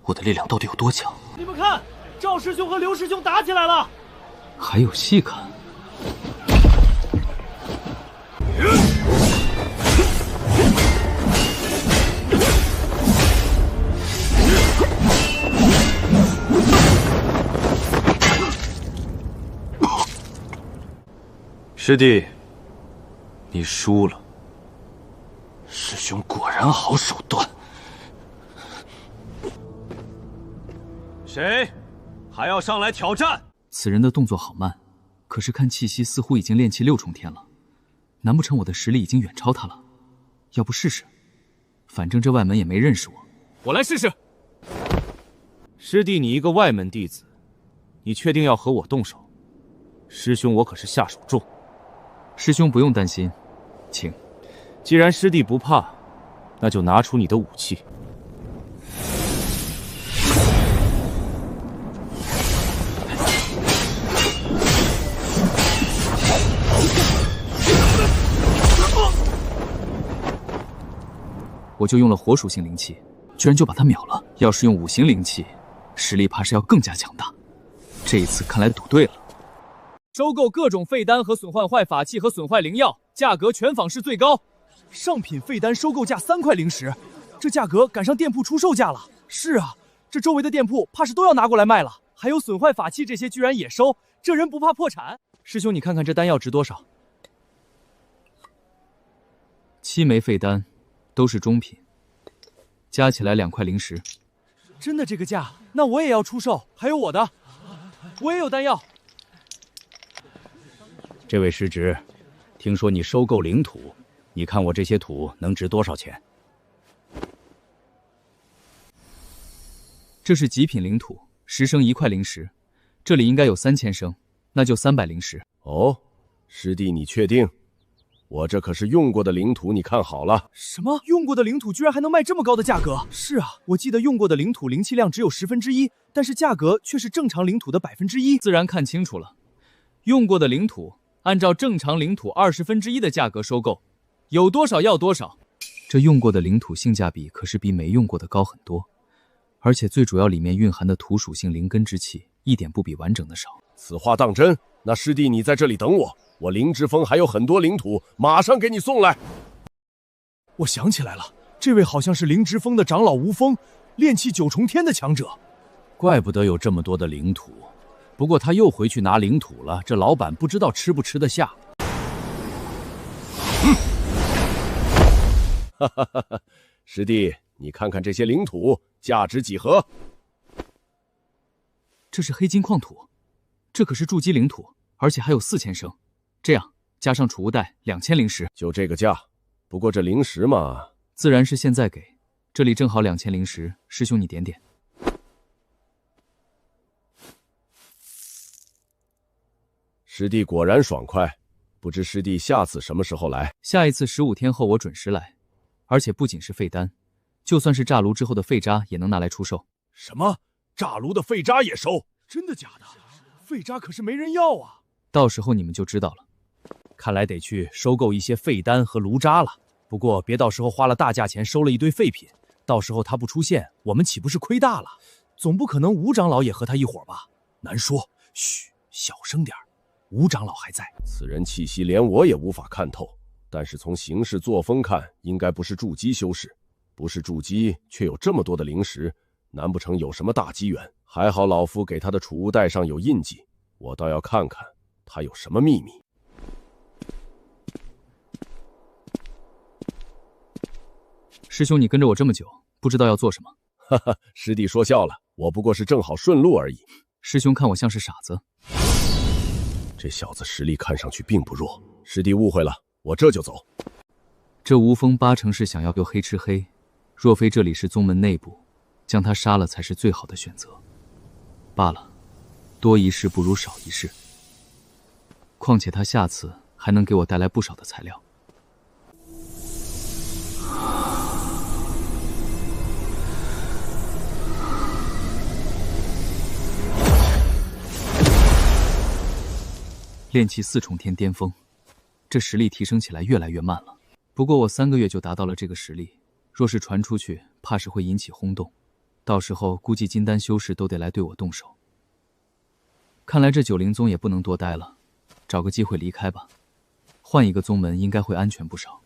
我的力量到底有多强？你们看，赵师兄和刘师兄打起来了！还有戏看！师弟，你输了。师兄果然好手段。谁还要上来挑战？此人的动作好慢，可是看气息似乎已经炼气6重天了。难不成我的实力已经远超他了？要不试试？反正这外门也没认识我。我来试试。师弟，你一个外门弟子，你确定要和我动手？师兄我可是下手重。师兄不用担心，请。既然师弟不怕，那就拿出你的武器。我就用了火属性灵气，居然就把他秒了。要是用5行灵气，实力怕是要更加强大。这一次看来赌对了。收购各种废丹和损坏法器和损坏灵药，价格全坊市最高。上品废丹收购价3块灵石，这价格赶上店铺出售价了。是啊，这周围的店铺怕是都要拿过来卖了。还有损坏法器这些居然也收，这人不怕破产？师兄，你看看这丹药值多少？7枚废丹，都是中品，加起来2块灵石。真的这个价？那我也要出售。还有我的，我也有丹药。这位师侄，听说你收购灵土。你看我这些土能值多少钱？这是极品灵土，10升1块灵石，这里应该有3000升，那就300灵石。哦，师弟，你确定？我这可是用过的灵土，你看好了。什么？用过的灵土居然还能卖这么高的价格？是啊，我记得用过的灵土灵气量只有1/10，但是价格却是正常灵土的1%。自然看清楚了，用过的灵土按照正常灵土1/20的价格收购。有多少要多少，这用过的灵土性价比可是比没用过的高很多，而且最主要里面蕴含的土属性灵根之气一点不比完整的少。此话当真？那师弟你在这里等我，我灵之峰还有很多灵土，马上给你送来。我想起来了，这位好像是灵之峰的长老吴峰，炼气9重天的强者。怪不得有这么多的灵土，不过他又回去拿灵土了，这老板不知道吃不吃得下。哈哈哈哈！师弟，你看看这些灵土价值几何？这是黑金矿土，这可是筑基灵土，而且还有4000升。这样加上储物袋2000灵石，就这个价。不过这灵石嘛，自然是现在给，这里正好2000灵石，师兄你点点。师弟果然爽快，不知师弟下次什么时候来？下一次15天后我准时来。而且不仅是废丹，就算是炸炉之后的废渣也能拿来出售。什么？炸炉的废渣也收？真的假的？废渣可是没人要啊！到时候你们就知道了。看来得去收购一些废丹和炉渣了。不过别到时候花了大价钱收了一堆废品，到时候他不出现，我们岂不是亏大了？总不可能吴长老也和他一伙吧？难说。嘘，小声点。吴长老还在。此人气息连我也无法看透。但是从行事作风看，应该不是筑基修士，不是筑基却有这么多的灵石，难不成有什么大机缘？还好老夫给他的储物袋上有印记，我倒要看看他有什么秘密。师兄，你跟着我这么久，不知道要做什么？哈哈，师弟说笑了，我不过是正好顺路而已。师兄看我像是傻子？这小子实力看上去并不弱，师弟误会了，我这就走。这吴峰八成是想要又黑吃黑，若非这里是宗门内部，将他杀了才是最好的选择。罢了，多一事不如少一事。况且他下次还能给我带来不少的材料。炼气4重天巅峰，这实力提升起来越来越慢了。不过我3个月就达到了这个实力，若是传出去，怕是会引起轰动。到时候估计金丹修士都得来对我动手。看来这九灵宗也不能多待了，找个机会离开吧。换一个宗门应该会安全不少。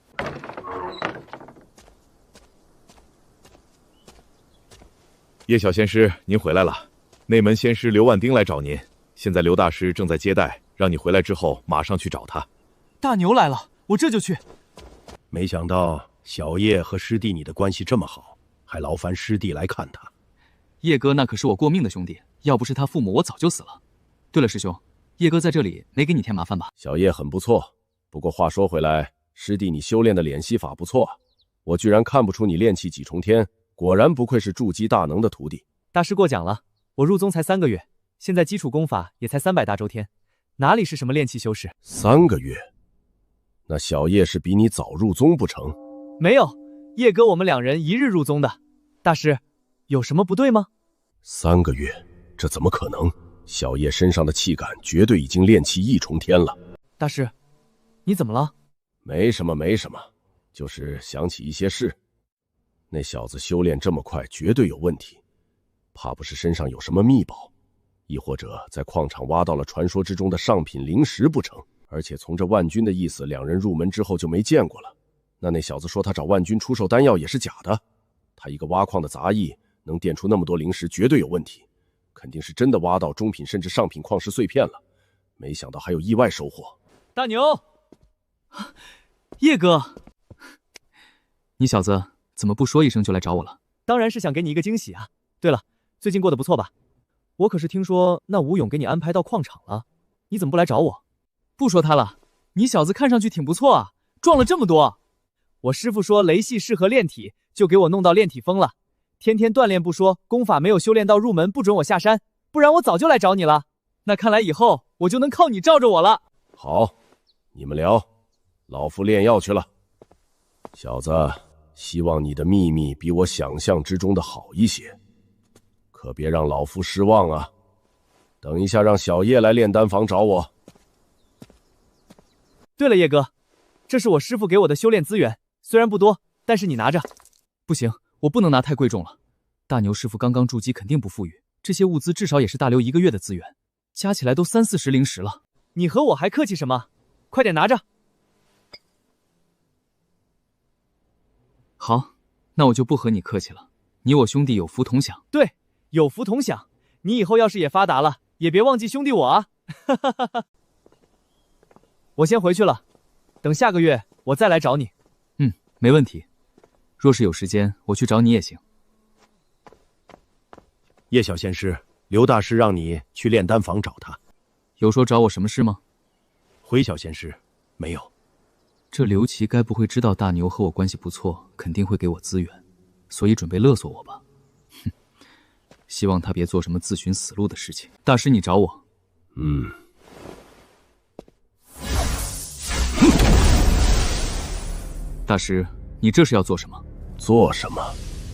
叶小仙师，您回来了。内门仙师刘万丁来找您，现在刘大师正在接待，让你回来之后马上去找他。大牛来了，我这就去。没想到小叶和师弟你的关系这么好，还劳烦师弟来看他。叶哥那可是我过命的兄弟，要不是他父母，我早就死了。对了，师兄，叶哥在这里没给你添麻烦吧？小叶很不错，不过话说回来，师弟你修炼的敛息法不错，我居然看不出你炼气几重天，果然不愧是筑基大能的徒弟。大师过奖了，我入宗才3个月，现在基础功法也才300大周天，哪里是什么炼气修士？3个月？那小叶是比你早入宗不成？没有，叶哥我们2人一日入宗的。大师，有什么不对吗？3个月，这怎么可能？小叶身上的气感绝对已经炼气1重天了。大师，你怎么了？没什么，没什么，就是想起一些事。那小子修炼这么快，绝对有问题，怕不是身上有什么秘宝，亦或者在矿场挖到了传说之中的上品灵石不成？而且从这万军的意思，2人入门之后就没见过了。那小子说他找万军出售丹药也是假的，他一个挖矿的杂役能炼出那么多灵石，绝对有问题，肯定是真的挖到中品甚至上品矿石碎片了。没想到还有意外收获。大牛，叶哥，你小子怎么不说一声就来找我了？当然是想给你一个惊喜啊！对了，最近过得不错吧？我可是听说那吴勇给你安排到矿场了，你怎么不来找我？不说他了，你小子看上去挺不错啊，壮了这么多。我师父说雷系适合炼体，就给我弄到炼体峰了。天天锻炼不说，功法没有修炼到入门，不准我下山，不然我早就来找你了。那看来以后我就能靠你罩着我了。好，你们聊，老夫炼药去了。小子，希望你的秘密比我想象之中的好一些，可别让老夫失望啊！等一下让小叶来炼丹房找我。对了，叶哥，这是我师父给我的修炼资源，虽然不多，但是你拿着。不行，我不能拿太贵重了。大牛师傅刚刚筑基，肯定不富裕，这些物资至少也是大刘1个月的资源，加起来都30-40灵石了。你和我还客气什么？快点拿着。好，那我就不和你客气了。你我兄弟有福同享。对，有福同享。你以后要是也发达了，也别忘记兄弟我啊！哈哈哈哈。我先回去了，等下个月我再来找你。没问题。若是有时间，我去找你也行。叶小仙师，刘大师让你去炼丹房找他。有说找我什么事吗？回小仙师，没有。这刘琦该不会知道大牛和我关系不错，肯定会给我资源，所以准备勒索我吧？哼，希望他别做什么自寻死路的事情。大师，你找我？大师，你这是要做什么？做什么？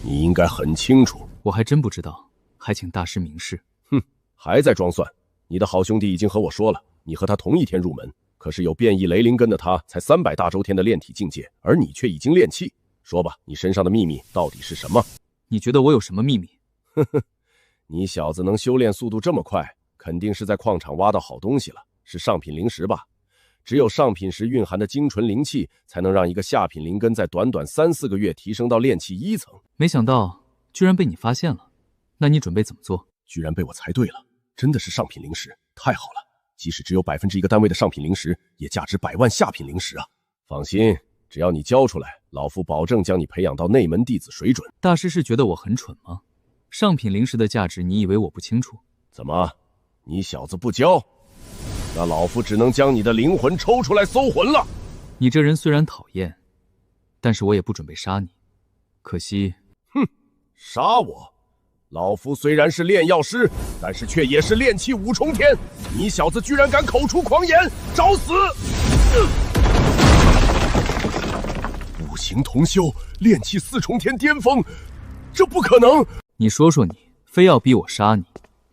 你应该很清楚。我还真不知道，还请大师明示。哼，还在装蒜？你的好兄弟已经和我说了，你和他同一天入门，可是有变异雷灵根的他才300大周天的炼体境界，而你却已经炼气。说吧，你身上的秘密到底是什么？你觉得我有什么秘密？呵呵，你小子能修炼速度这么快，肯定是在矿场挖到好东西了，是上品灵石吧？只有上品时蕴含的精纯灵气，才能让一个下品灵根在短短3-4个月提升到炼气1层。没想到居然被你发现了，那你准备怎么做？居然被我猜对了，真的是上品灵石，太好了！即使只有1%单位的上品灵石，也价值100万下品灵石啊！放心，只要你交出来，老夫保证将你培养到内门弟子水准。大师是觉得我很蠢吗？上品灵石的价值，你以为我不清楚？怎么，你小子不教？那老夫只能将你的灵魂抽出来搜魂了。你这人虽然讨厌，但是我也不准备杀你。可惜，哼，杀我！老夫虽然是炼药师，但是却也是炼气五重天。你小子居然敢口出狂言，找死！五行同修，炼气四重天巅峰，这不可能！你说说你，非要逼我杀你，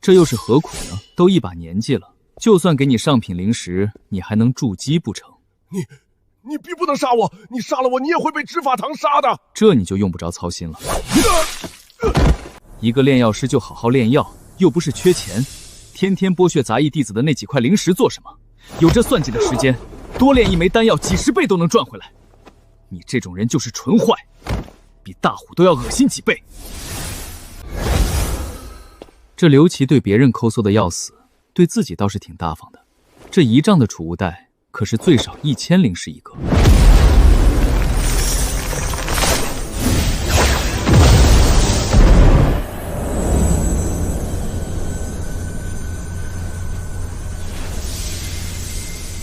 这又是何苦呢？都一把年纪了，就算给你上品灵石，你还能筑基不成？你必不能杀我！你杀了我，你也会被执法堂杀的。这你就用不着操心了。一个炼药师就好好炼药，又不是缺钱，天天剥削杂役弟子的那几块灵石做什么？有这算计的时间，多炼一枚丹药几10倍都能赚回来。你这种人就是纯坏，比大虎都要恶心几倍。这刘琦对别人抠搜的要死，对自己倒是挺大方的。这1丈的储物袋可是最少1000灵石一个。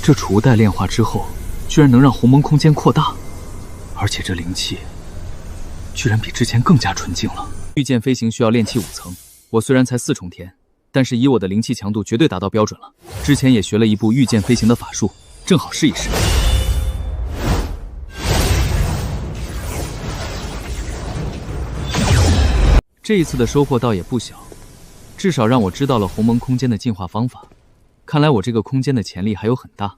这储物袋炼化之后，居然能让鸿蒙空间扩大，而且这灵气居然比之前更加纯净了。御剑飞行需要炼气5层，我虽然才4重天，但是以我的灵气强度绝对达到标准了。之前也学了一部御剑飞行的法术，正好试一试。这一次的收获倒也不小，至少让我知道了鸿蒙空间的进化方法。看来我这个空间的潜力还有很大。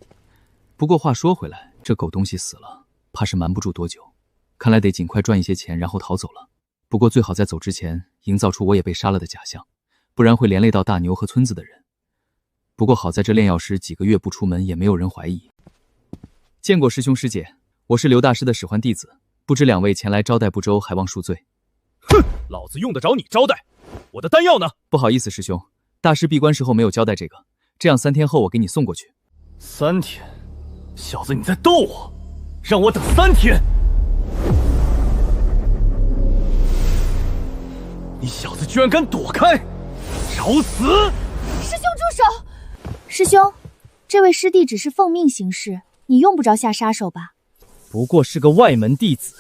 不过话说回来，这狗东西死了，怕是瞒不住多久。看来得尽快赚一些钱，然后逃走了。不过最好在走之前营造出我也被杀了的假象，不然会连累到大牛和村子的人。不过好在这炼药师几个月不出门，也没有人怀疑。见过师兄师姐，我是刘大师的使唤弟子，不知2位前来招待不周，还望恕罪。哼，老子用得着你招待？我的丹药呢？不好意思，师兄，大师闭关时候没有交代这个，这样3天后我给你送过去。3天？小子，你在逗我？让我等3天？你小子居然敢躲开！找死！师兄住手！师兄，这位师弟只是奉命行事，你用不着下杀手吧？不过是个外门弟子，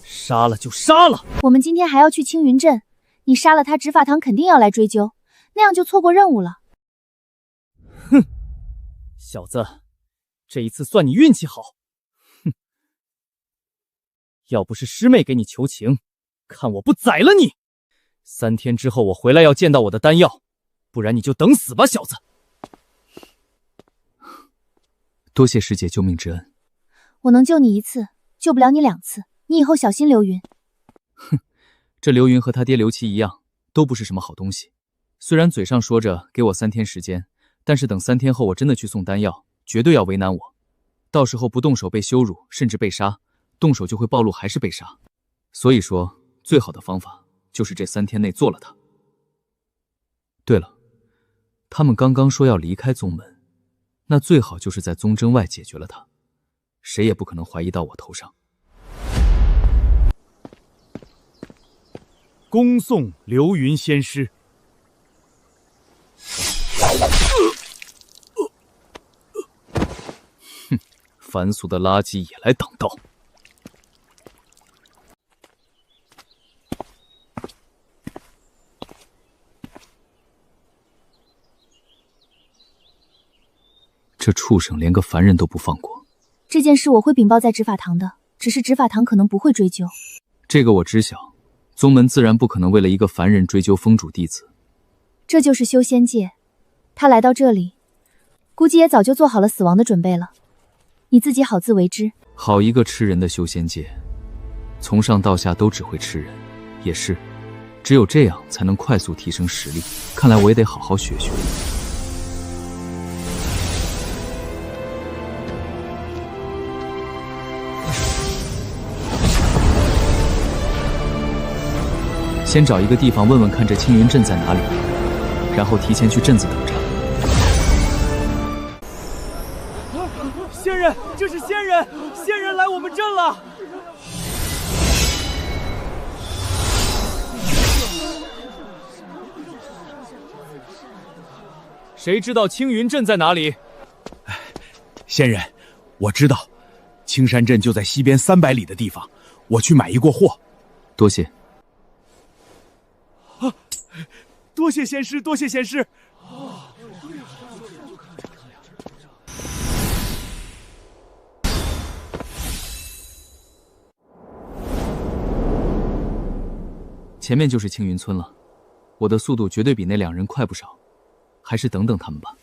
杀了就杀了。我们今天还要去青云镇，你杀了他，执法堂肯定要来追究，那样就错过任务了。哼，小子，这一次算你运气好。哼，要不是师妹给你求情，看我不宰了你！3天之后我回来要见到我的丹药，不然你就等死吧，小子！多谢师姐救命之恩。我能救你1次，救不了你2次，你以后小心刘云。哼，这刘云和他爹刘琦一样，都不是什么好东西。虽然嘴上说着给我3天时间，但是等3天后我真的去送丹药，绝对要为难我。到时候不动手被羞辱，甚至被杀；动手就会暴露，还是被杀。所以说，最好的方法就是这3天内做了他。对了，他们刚刚说要离开宗门，那最好就是在宗征外解决了他，谁也不可能怀疑到我头上。恭送流云仙师。哼，凡俗的垃圾也来挡道。这畜生连个凡人都不放过。这件事我会禀报在执法堂的，只是执法堂可能不会追究。这个我知晓，宗门自然不可能为了一个凡人追究封主弟子。这就是修仙界，他来到这里，估计也早就做好了死亡的准备了。你自己好自为之。好一个吃人的修仙界，从上到下都只会吃人。也是，只有这样才能快速提升实力。看来我也得好好学学。先找一个地方问问看这青云镇在哪里，然后提前去镇子等着。仙人，这是仙人！仙人来我们镇了！谁知道青云镇在哪里？仙人，我知道，青山镇就在西边300里的地方，我去买一过货。多谢。啊，多谢仙师，多谢仙师。前面就是青云村了，我的速度绝对比那2人快不少，还是等等他们吧。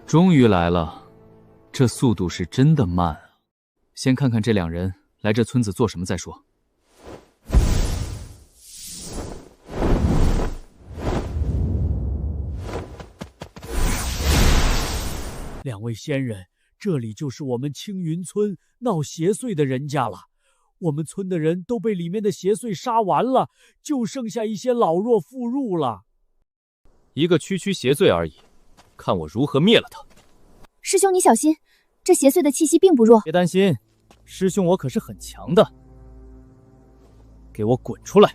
终于来了，这速度是真的慢啊！先看看这2人来这村子做什么再说。2位仙人，这里就是我们青云村闹邪祟的人家了。我们村的人都被里面的邪祟杀完了，就剩下一些老弱妇孺了。一个区区邪祟而已，看我如何灭了他！师兄，你小心，这邪祟的气息并不弱。别担心，师兄我可是很强的。给我滚出来！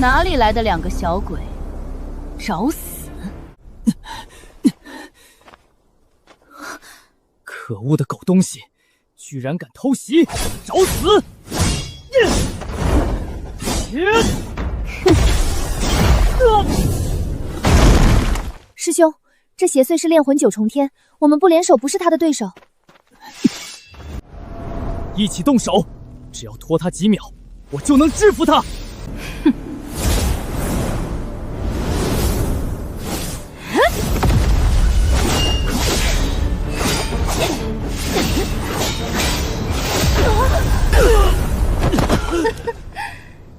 哪里来的2个小鬼？找死！可恶的狗东西，居然敢偷袭！找死！师兄，这邪祟是炼魂9重天，我们不联手不是他的对手。一起动手，只要拖他几秒，我就能制服他。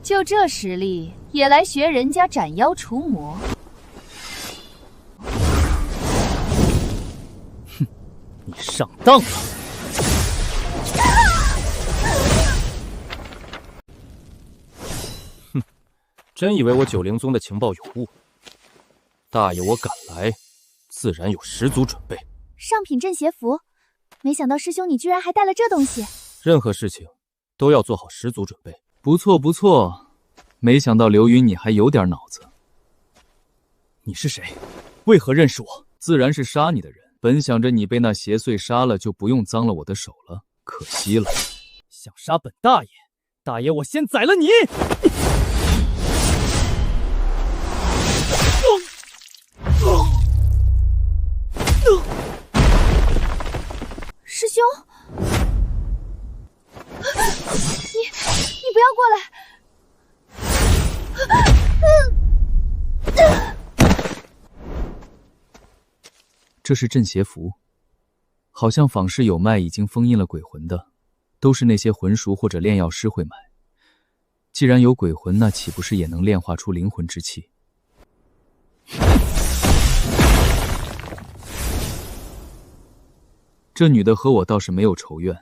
就这实力，也来学人家斩妖除魔？哼，你上当了！哼，真以为我九灵宗的情报有误？大爷，我敢来，自然有十足准备。上品镇邪符，没想到师兄你居然还带了这东西。任何事情都要做好十足准备。不错不错，没想到刘云你还有点脑子。你是谁？为何认识我？自然是杀你的人。本想着你被那邪祟杀了，就不用脏了我的手了，可惜了。想杀本大爷？大爷，我先宰了你！师兄，你不要过来！这是镇邪符，好像坊市有卖已经封印了鬼魂的，都是那些魂熟或者炼药师会买。既然有鬼魂，那岂不是也能炼化出灵魂之气？这女的和我倒是没有仇怨，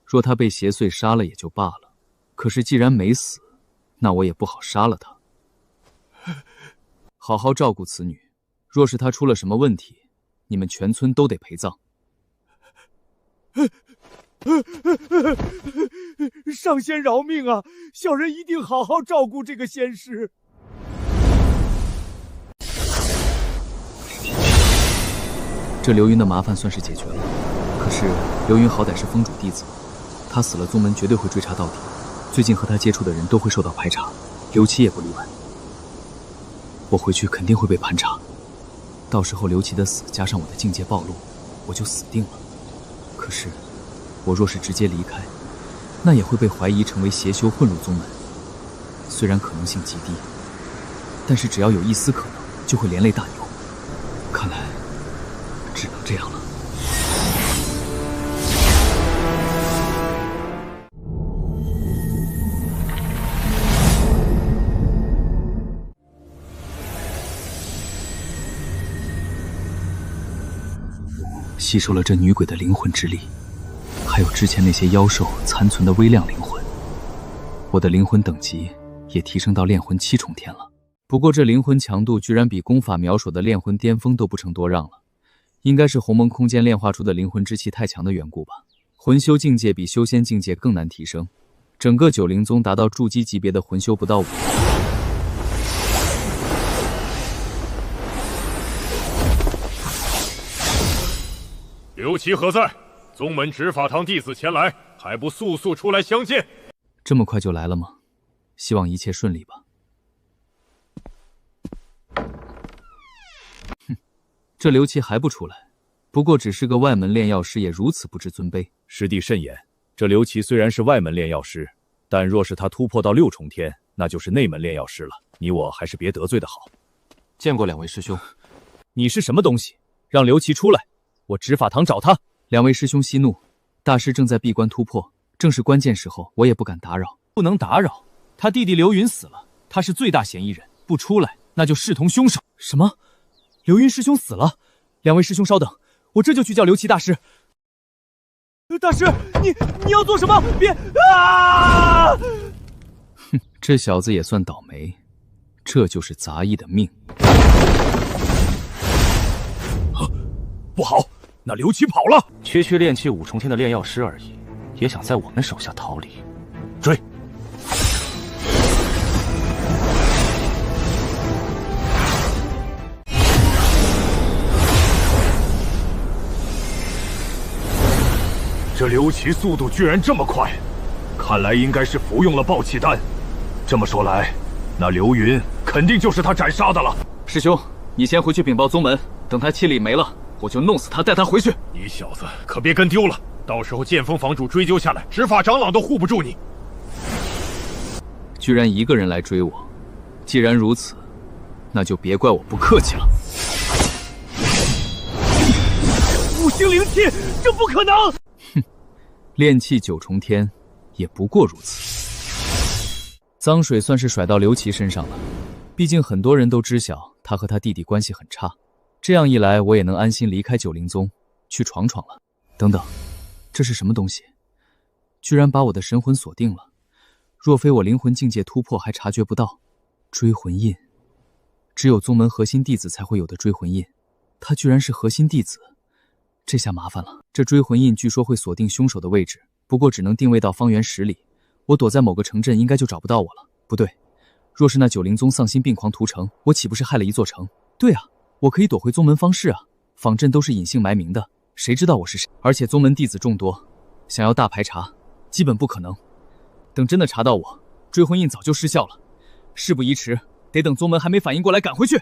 若她被邪祟杀了也就罢了，可是既然没死，那我也不好杀了她。好好照顾此女，若是她出了什么问题，你们全村都得陪葬。上仙饶命啊！小人一定好好照顾这个仙师。这刘云的麻烦算是解决了，可是刘云好歹是封主弟子，他死了宗门绝对会追查到底。最近和他接触的人都会受到排查，刘琦也不例外。我回去肯定会被盘查，到时候刘琦的死加上我的境界暴露，我就死定了。可是我若是直接离开，那也会被怀疑成为邪修混入宗门。虽然可能性极低，但是只要有一丝可能，就会连累大牛。看来只能这样了。吸收了这女鬼的灵魂之力，还有之前那些妖兽残存的微量灵魂。我的灵魂等级也提升到炼魂7重天了。不过这灵魂强度居然比功法描述的炼魂巅峰都不成多让了，应该是鸿蒙空间炼化出的灵魂之气太强的缘故吧。魂修境界比修仙境界更难提升，整个九灵宗达到筑基级别的魂修不到5。刘琦何在？宗门执法堂弟子前来，还不速速出来相见？这么快就来了吗？希望一切顺利吧。哼，这刘琦还不出来，不过只是个外门炼药师，也如此不知尊卑。师弟慎言，这刘琦虽然是外门炼药师，但若是他突破到6重天，那就是内门炼药师了。你我还是别得罪的好。见过2位师兄。你是什么东西？让刘琦出来，我执法堂找他。2位师兄息怒，大师正在闭关突破，正是关键时候，我也不敢打扰。不能打扰，他弟弟刘云死了，他是最大嫌疑人，不出来那就视同凶手。什么？刘云师兄死了？2位师兄稍等，我这就去叫刘琦大师。大师，你要做什么？别啊！哼，这小子也算倒霉，这就是杂役的命。不好，那刘琦跑了。区炼气5重天的炼药师而已，也想在我们手下逃离？追！这刘琦速度居然这么快，看来应该是服用了暴气丹。这么说来，那刘云肯定就是他斩杀的了。师兄，你先回去禀报宗门，等他气力没了，我就弄死他，带他回去。你小子可别跟丢了，到时候剑锋房主追究下来，执法长老都护不住你。居然一个人来追我，既然如此，那就别怪我不客气了。5星灵气，这不可能！哼，炼气9重天，也不过如此。脏水算是甩到刘琦身上了，毕竟很多人都知晓他和他弟弟关系很差。这样一来，我也能安心离开九灵宗，去闯闯了。等等，这是什么东西？居然把我的神魂锁定了。若非我灵魂境界突破还察觉不到，追魂印，只有宗门核心弟子才会有的追魂印，他居然是核心弟子，这下麻烦了。这追魂印据说会锁定凶手的位置，不过只能定位到方圆10里，我躲在某个城镇应该就找不到我了。不对，若是那九灵宗丧心病狂屠城，我岂不是害了一座城？对啊，我可以躲回宗门方室啊，坊镇都是隐姓埋名的，谁知道我是谁？而且宗门弟子众多，想要大排查，基本不可能。等真的查到我，追魂印早就失效了。事不宜迟，得等宗门还没反应过来赶回去。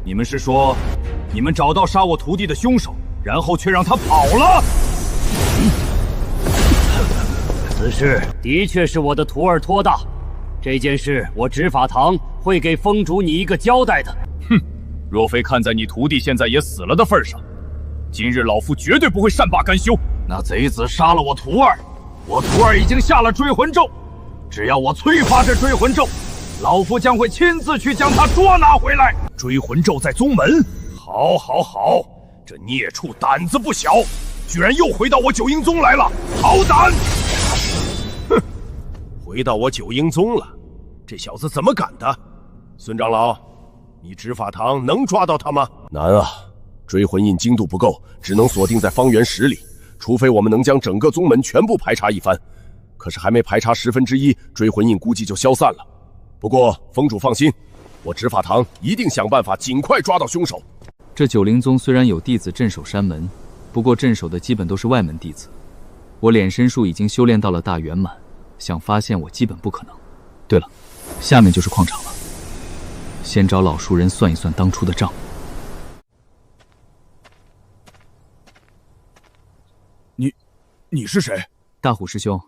你们是说，你们找到杀我徒弟的凶手，然后却让他跑了？此事的确是我的徒儿托大，这件事我执法堂会给封主你一个交代的。哼，若非看在你徒弟现在也死了的份上，今日老夫绝对不会善罢甘休。那贼子杀了我徒儿，我徒儿已经下了追魂咒，只要我催发这追魂咒，老夫将会亲自去将他捉拿回来。追魂咒在宗门？好，好，好！这孽畜胆子不小，居然又回到我九阴宗来了，好胆！哼，回到我九阴宗了，这小子怎么敢的？孙长老，你执法堂能抓到他吗？难啊，追魂印精度不够，只能锁定在方圆10里。除非我们能将整个宗门全部排查一番，可是还没排查1/10，追魂印估计就消散了。不过封主放心，我执法堂一定想办法尽快抓到凶手。这九灵宗虽然有弟子镇守山门，不过镇守的基本都是外门弟子。我炼身术已经修炼到了大圆满，想发现我基本不可能。对了，下面就是矿场了，先找老熟人算一算当初的账。你是谁？大虎师兄，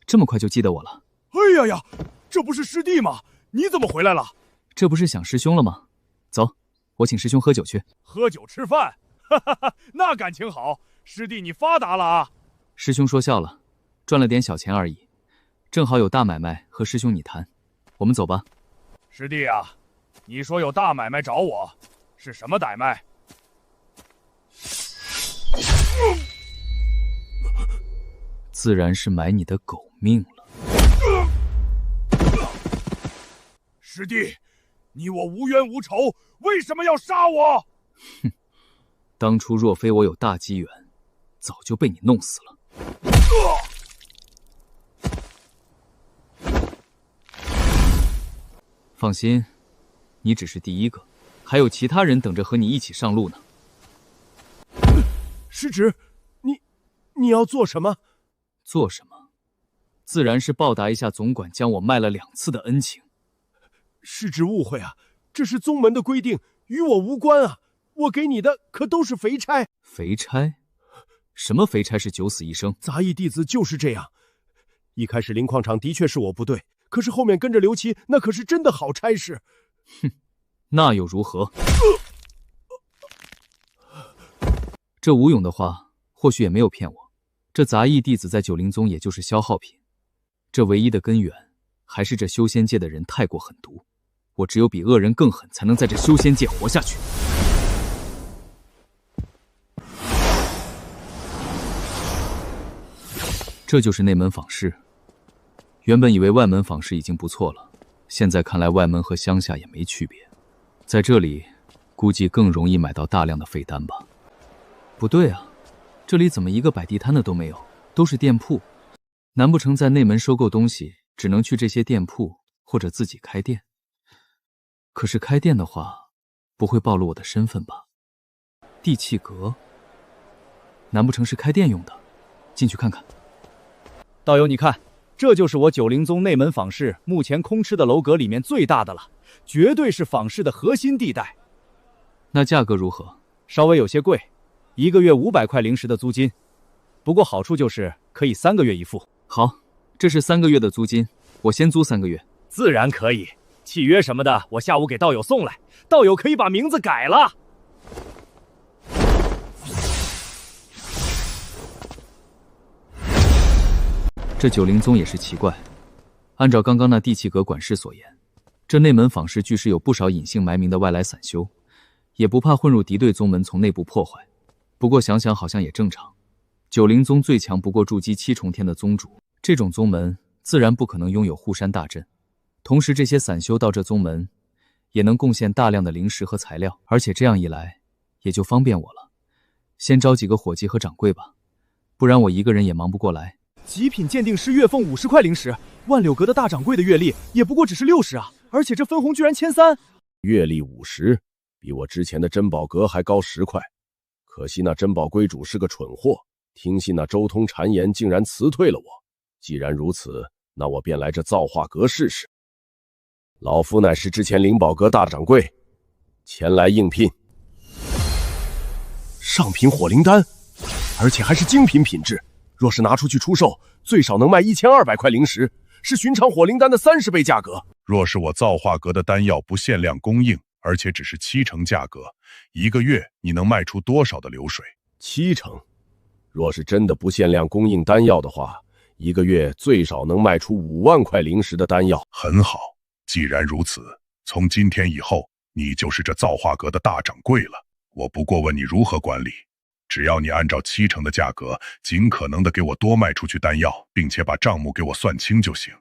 这么快就记得我了？哎呀呀，这不是师弟吗？你怎么回来了？这不是想师兄了吗？走，我请师兄喝酒去。喝酒吃饭，哈哈哈，那感情好。师弟你发达了啊！师兄说笑了，赚了点小钱而已，正好有大买卖和师兄你谈。我们走吧。师弟啊，你说有大买卖找我，是什么买卖？自然是买你的狗命了。师弟，你我无冤无仇，为什么要杀我？哼，当初若非我有大机缘，早就被你弄死了。放心，你只是第一个，还有其他人等着和你一起上路呢。师侄，你要做什么？做什么？自然是报答一下总管将我卖了2次的恩情。师侄误会啊，这是宗门的规定，与我无关啊！我给你的可都是肥差。肥差？什么肥差是九死一生？杂役弟子就是这样。一开始灵矿场的确是我不对，可是后面跟着刘琦，那可是真的好差事。哼，那又如何？这吴勇的话或许也没有骗我，这杂役弟子在九灵宗也就是消耗品。这唯一的根源还是这修仙界的人太过狠毒，我只有比恶人更狠，才能在这修仙界活下去。这就是内门坊市。原本以为外门坊市已经不错了，现在看来外门和乡下也没区别。在这里，估计更容易买到大量的废丹吧。不对啊，这里怎么一个摆地摊的都没有，都是店铺？难不成在内门收购东西，只能去这些店铺，或者自己开店？可是开店的话，不会暴露我的身份吧？地气阁，难不成是开店用的？进去看看。道友，你看，这就是我九灵宗内门坊市目前空吃的楼阁里面最大的了，绝对是坊市的核心地带。那价格如何？稍微有些贵，1个月500块灵石的租金，不过好处就是可以3个月一付。好，这是3个月的租金，我先租3个月。自然可以，契约什么的，我下午给道友送来，道友可以把名字改了。这九灵宗也是奇怪，按照刚刚那地气阁管事所言，这内门坊市据是有不少隐姓埋名的外来散修，也不怕混入敌对宗门从内部破坏。不过想想好像也正常，九灵宗最强不过筑基7重天的宗主，这种宗门自然不可能拥有护山大阵。同时这些散修到这宗门，也能贡献大量的灵石和材料，而且这样一来，也就方便我了。先招几个伙计和掌柜吧，不然我一个人也忙不过来。极品鉴定师月俸50块灵石，万柳阁的大掌柜的月历也不过只是60啊，而且这分红居然1300。月历50，比我之前的珍宝阁还高10块。可惜那珍宝归主是个蠢货，听信那周通谗言，竟然辞退了我。既然如此，那我便来这造化阁试试。老夫乃是之前灵宝阁大掌柜，前来应聘。上品火灵丹，而且还是精品品质。若是拿出去出售，最少能卖1200块灵石，是寻常火灵丹的30倍价格。若是我造化阁的丹药不限量供应，而且只是70%价格，1个月你能卖出多少的流水？70%。若是真的不限量供应丹药的话，1个月最少能卖出5万块灵石的丹药。很好，既然如此，从今天以后，你就是这造化阁的大掌柜了。我不过问你如何管理，只要你按照70%的价格，尽可能的给我多卖出去丹药，并且把账目给我算清就行。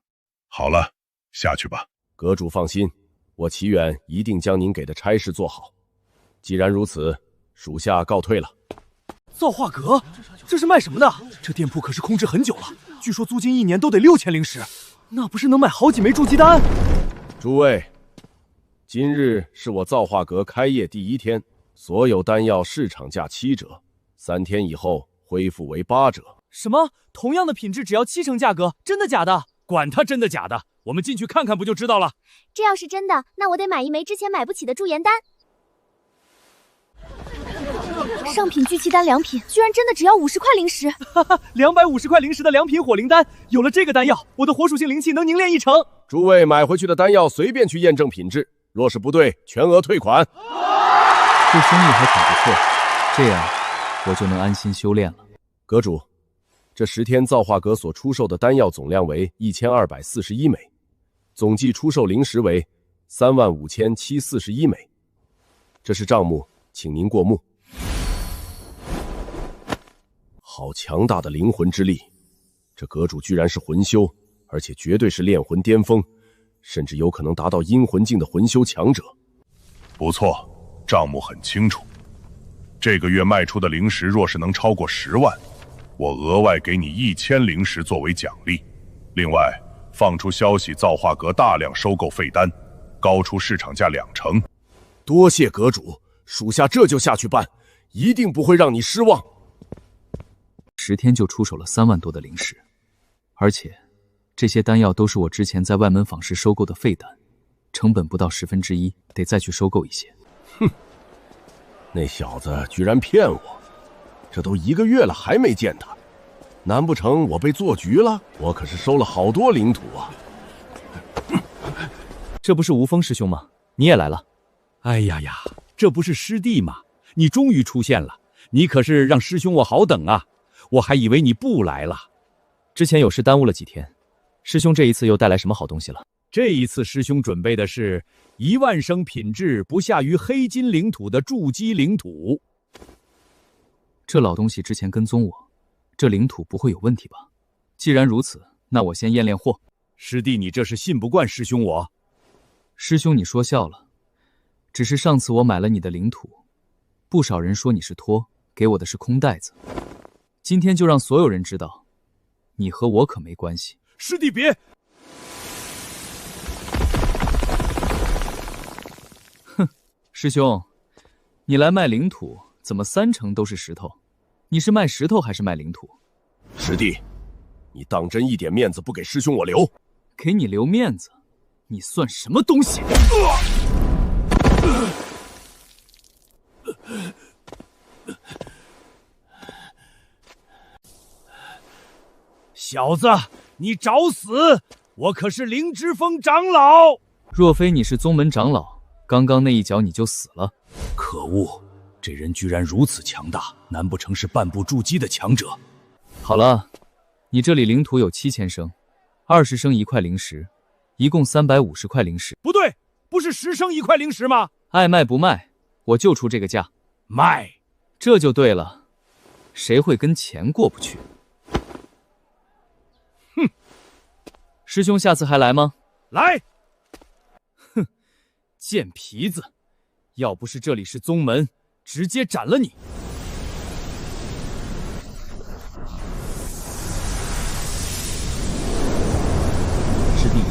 好了，下去吧。阁主放心，我齐远一定将您给的差事做好。既然如此，属下告退了。造化阁，这是卖什么的？这店铺可是空置很久了，据说租金1年都得6000灵石，那不是能买好几枚筑基丹？诸位，今日是我造化阁开业第1天，所有丹药市场价7折，3天以后恢复为8折。什么？同样的品质只要70%价格？真的假的？管它真的假的，我们进去看看不就知道了。这要是真的，那我得买1枚之前买不起的驻颜丹。上品聚气丹良品，居然真的只要50块灵石！哈哈，250块灵石的良品火灵丹，有了这个丹药，我的火属性灵气能凝练1成。诸位买回去的丹药随便去验证品质，若是不对，全额退款。这生意还挺不错，这样我就能安心修炼了。阁主，这10天造化阁所出售的丹药总量为1241枚，总计出售灵石为35741枚。这是账目，请您过目。好强大的灵魂之力！这阁主居然是魂修，而且绝对是炼魂巅峰，甚至有可能达到阴魂境的魂修强者。不错，账目很清楚。这个月卖出的灵石若是能超过10万，我额外给你1000灵石作为奖励。另外，放出消息，造化阁大量收购废丹，高出市场价20%。多谢阁主，属下这就下去办，一定不会让你失望。10天就出手了3万多的灵石，而且这些丹药都是我之前在外门坊市收购的废丹，成本不到1/10，得再去收购一些。哼，那小子居然骗我！这都1个月了还没见他，难不成我被做局了？我可是收了好多灵土啊！这不是吴峰师兄吗？你也来了？哎呀呀，这不是师弟吗？你终于出现了，你可是让师兄我好等啊！我还以为你不来了。之前有事耽误了几天，师兄这一次又带来什么好东西了？这一次师兄准备的是1万升品质不下于黑金领土的筑基领土。这老东西之前跟踪我，这领土不会有问题吧？既然如此，那我先验验货。师弟，你这是信不惯师兄我？师兄你说笑了，只是上次我买了你的领土，不少人说你是托，给我的是空袋子。今天就让所有人知道，你和我可没关系。师弟别！哼，师兄，你来卖领土，怎么3成都是石头？你是卖石头还是卖领土？师弟，你当真一点面子不给师兄我留？给你留面子，你算什么东西？小子，你找死！我可是灵芝峰长老。若非你是宗门长老，刚刚那一脚你就死了。可恶，这人居然如此强大，难不成是半步筑基的强者？好了，你这里领土有7000升，20升1块灵石，一共350块灵石。不对，不是10升1块灵石吗？爱卖不卖，我就出这个价。卖，这就对了。谁会跟钱过不去？哼，师兄下次还来吗？来。哼，贱皮子，要不是这里是宗门，直接斩了你。师弟，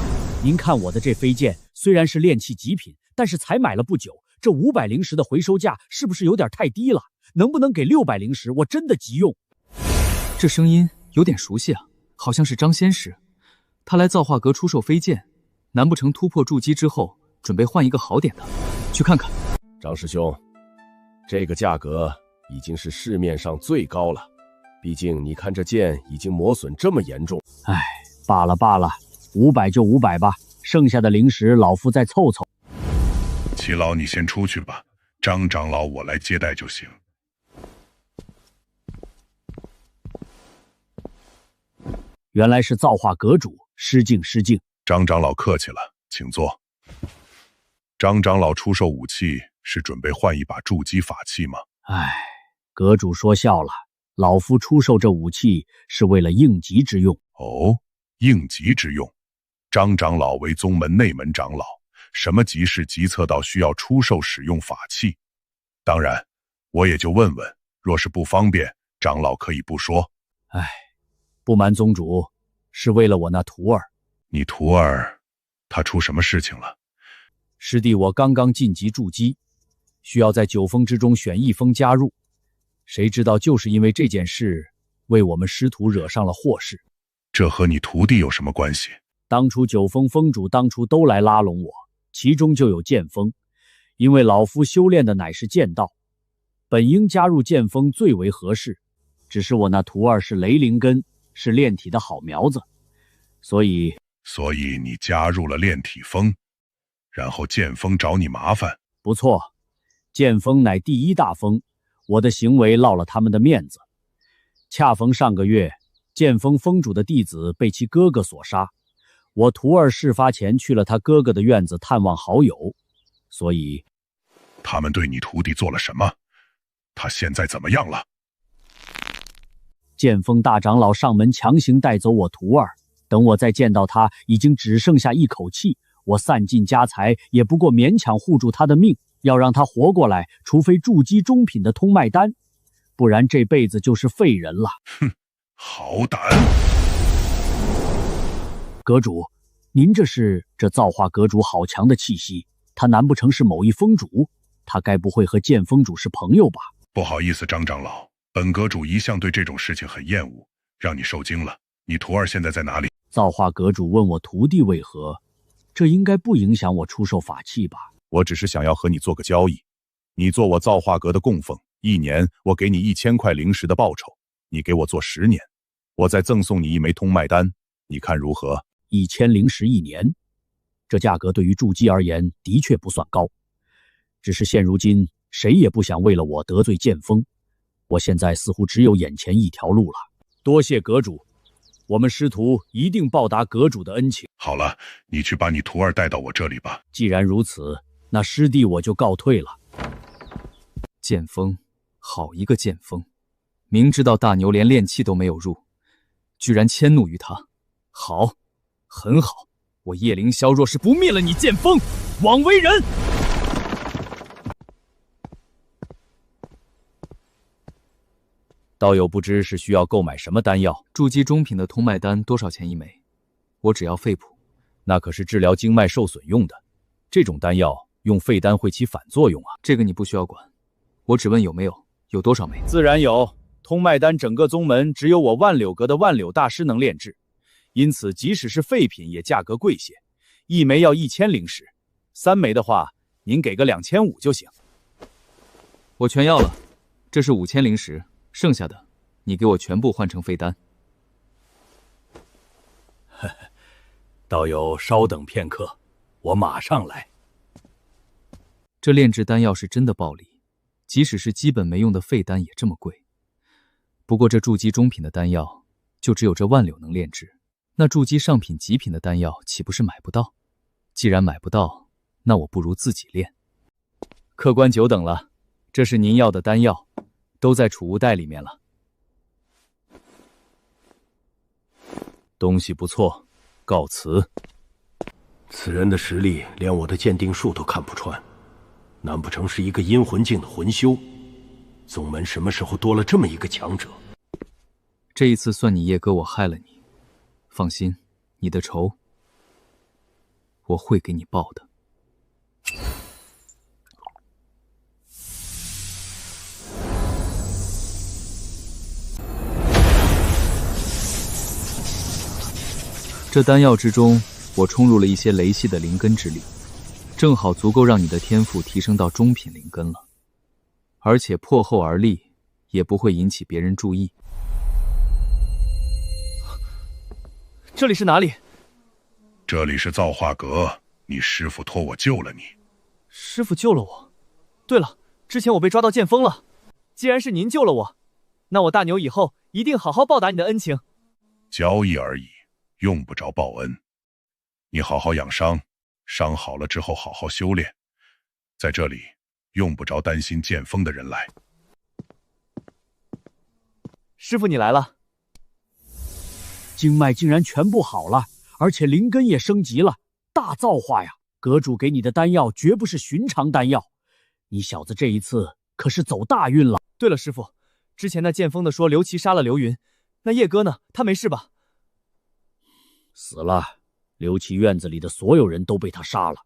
您看我的这飞剑虽然是炼器极品，但是才买了不久，这500灵石的回收价是不是有点太低了？能不能给600灵石？我真的急用。这声音有点熟悉啊，好像是张仙师。他来造化阁出售飞剑，难不成突破筑基之后，准备换一个好点的？去看看。张师兄，这个价格已经是市面上最高了。毕竟你看这剑已经磨损这么严重。唉，罢了罢了，500就500吧，剩下的灵石老夫再凑凑。齐老，你先出去吧，张长老我来接待就行。原来是造化阁主，失敬失敬。张长老客气了，请坐。张长老出售武器是准备换一把筑基法器吗？唉，阁主说笑了，老夫出售这武器是为了应急之用。哦，应急之用。张长老为宗门内门长老，什么急事急策到需要出售使用法器？当然，我也就问问，若是不方便，长老可以不说。唉，不瞒宗主，是为了我那徒儿。你徒儿，他出什么事情了？师弟，我刚刚晋级筑基，需要在9峰之中选1峰加入。谁知道就是因为这件事，为我们师徒惹上了祸事。这和你徒弟有什么关系？当初9峰峰主当初都来拉拢我，其中就有剑锋。因为老夫修炼的乃是剑道，本应加入剑锋最为合适。只是我那徒儿是雷灵根，是炼体的好苗子，所以你加入了炼体峰，然后剑锋找你麻烦？不错，剑锋乃第1大锋，我的行为落了他们的面子。恰逢上个月，剑锋峰主的弟子被其哥哥所杀，我徒儿事发前去了他哥哥的院子探望好友，所以他们对你徒弟做了什么？他现在怎么样了？剑锋大长老上门强行带走我徒儿，等我再见到他，已经只剩下一口气。我散尽家财，也不过勉强护住他的命。要让他活过来，除非筑基中品的通脉丹，不然这辈子就是废人了。哼，好胆！阁主，您这造化阁主好强的气息，他难不成是某一封主？他该不会和剑锋主是朋友吧？不好意思，张长老，本阁主一向对这种事情很厌恶，让你受惊了。你徒儿现在在哪里？造化阁主问我徒弟为何，这应该不影响我出售法器吧？我只是想要和你做个交易，你做我造化阁的供奉，1年我给你1000块灵石的报酬，你给我做10年，我再赠送你1枚通脉丹，你看如何？1000灵石1年，这价格对于筑基而言的确不算高，只是现如今谁也不想为了我得罪剑锋，我现在似乎只有眼前一条路了。多谢阁主，我们师徒一定报答阁主的恩情。好了，你去把你徒儿带到我这里吧。既然如此，那师弟我就告退了。剑锋，好一个剑锋！明知道大牛连炼气都没有入，居然迁怒于他。好，很好，我叶凌霄若是不灭了你剑锋，枉为人！道友不知是需要购买什么丹药？筑基中品的通脉丹多少钱1枚？我只要肺腑。那可是治疗经脉受损用的，这种丹药用废丹会起反作用啊。这个你不需要管，我只问有没有，有多少枚？自然有。通脉丹整个宗门只有我万柳阁的万柳大师能炼制，因此即使是废品也价格贵些，1枚要1000灵石，3枚的话您给个2500就行。我全要了，这是5000灵石，剩下的你给我全部换成废丹。道友稍等片刻，我马上来。这炼制丹药是真的暴利，即使是基本没用的废丹也这么贵。不过这筑基中品的丹药就只有这万柳能炼制，那筑基上品极品的丹药岂不是买不到？既然买不到，那我不如自己炼。客官久等了，这是您要的丹药，都在储物袋里面了。东西不错，告辞。此人的实力连我的鉴定术都看不穿，难不成是一个阴魂境的魂修？宗门什么时候多了这么一个强者？这一次算你叶哥我害了你，放心，你的仇我会给你报的。这丹药之中，我冲入了一些雷系的灵根之力，正好足够让你的天赋提升到中品灵根了，而且破后而立，也不会引起别人注意。这里是哪里？这里是造化阁，你师父托我救了你。师父救了我。对了，之前我被抓到剑锋了，既然是您救了我，那我大牛以后一定好好报答你的恩情。交易而已，用不着报恩。你好好养伤，伤好了之后好好修炼，在这里用不着担心剑锋的人来。师父你来了。经脉竟然全部好了，而且灵根也升级了，大造化呀！阁主给你的丹药绝不是寻常丹药，你小子这一次可是走大运了。对了，师父，之前那剑锋的说刘琦杀了刘云，那叶哥呢？他没事吧？死了，刘琦院子里的所有人都被他杀了。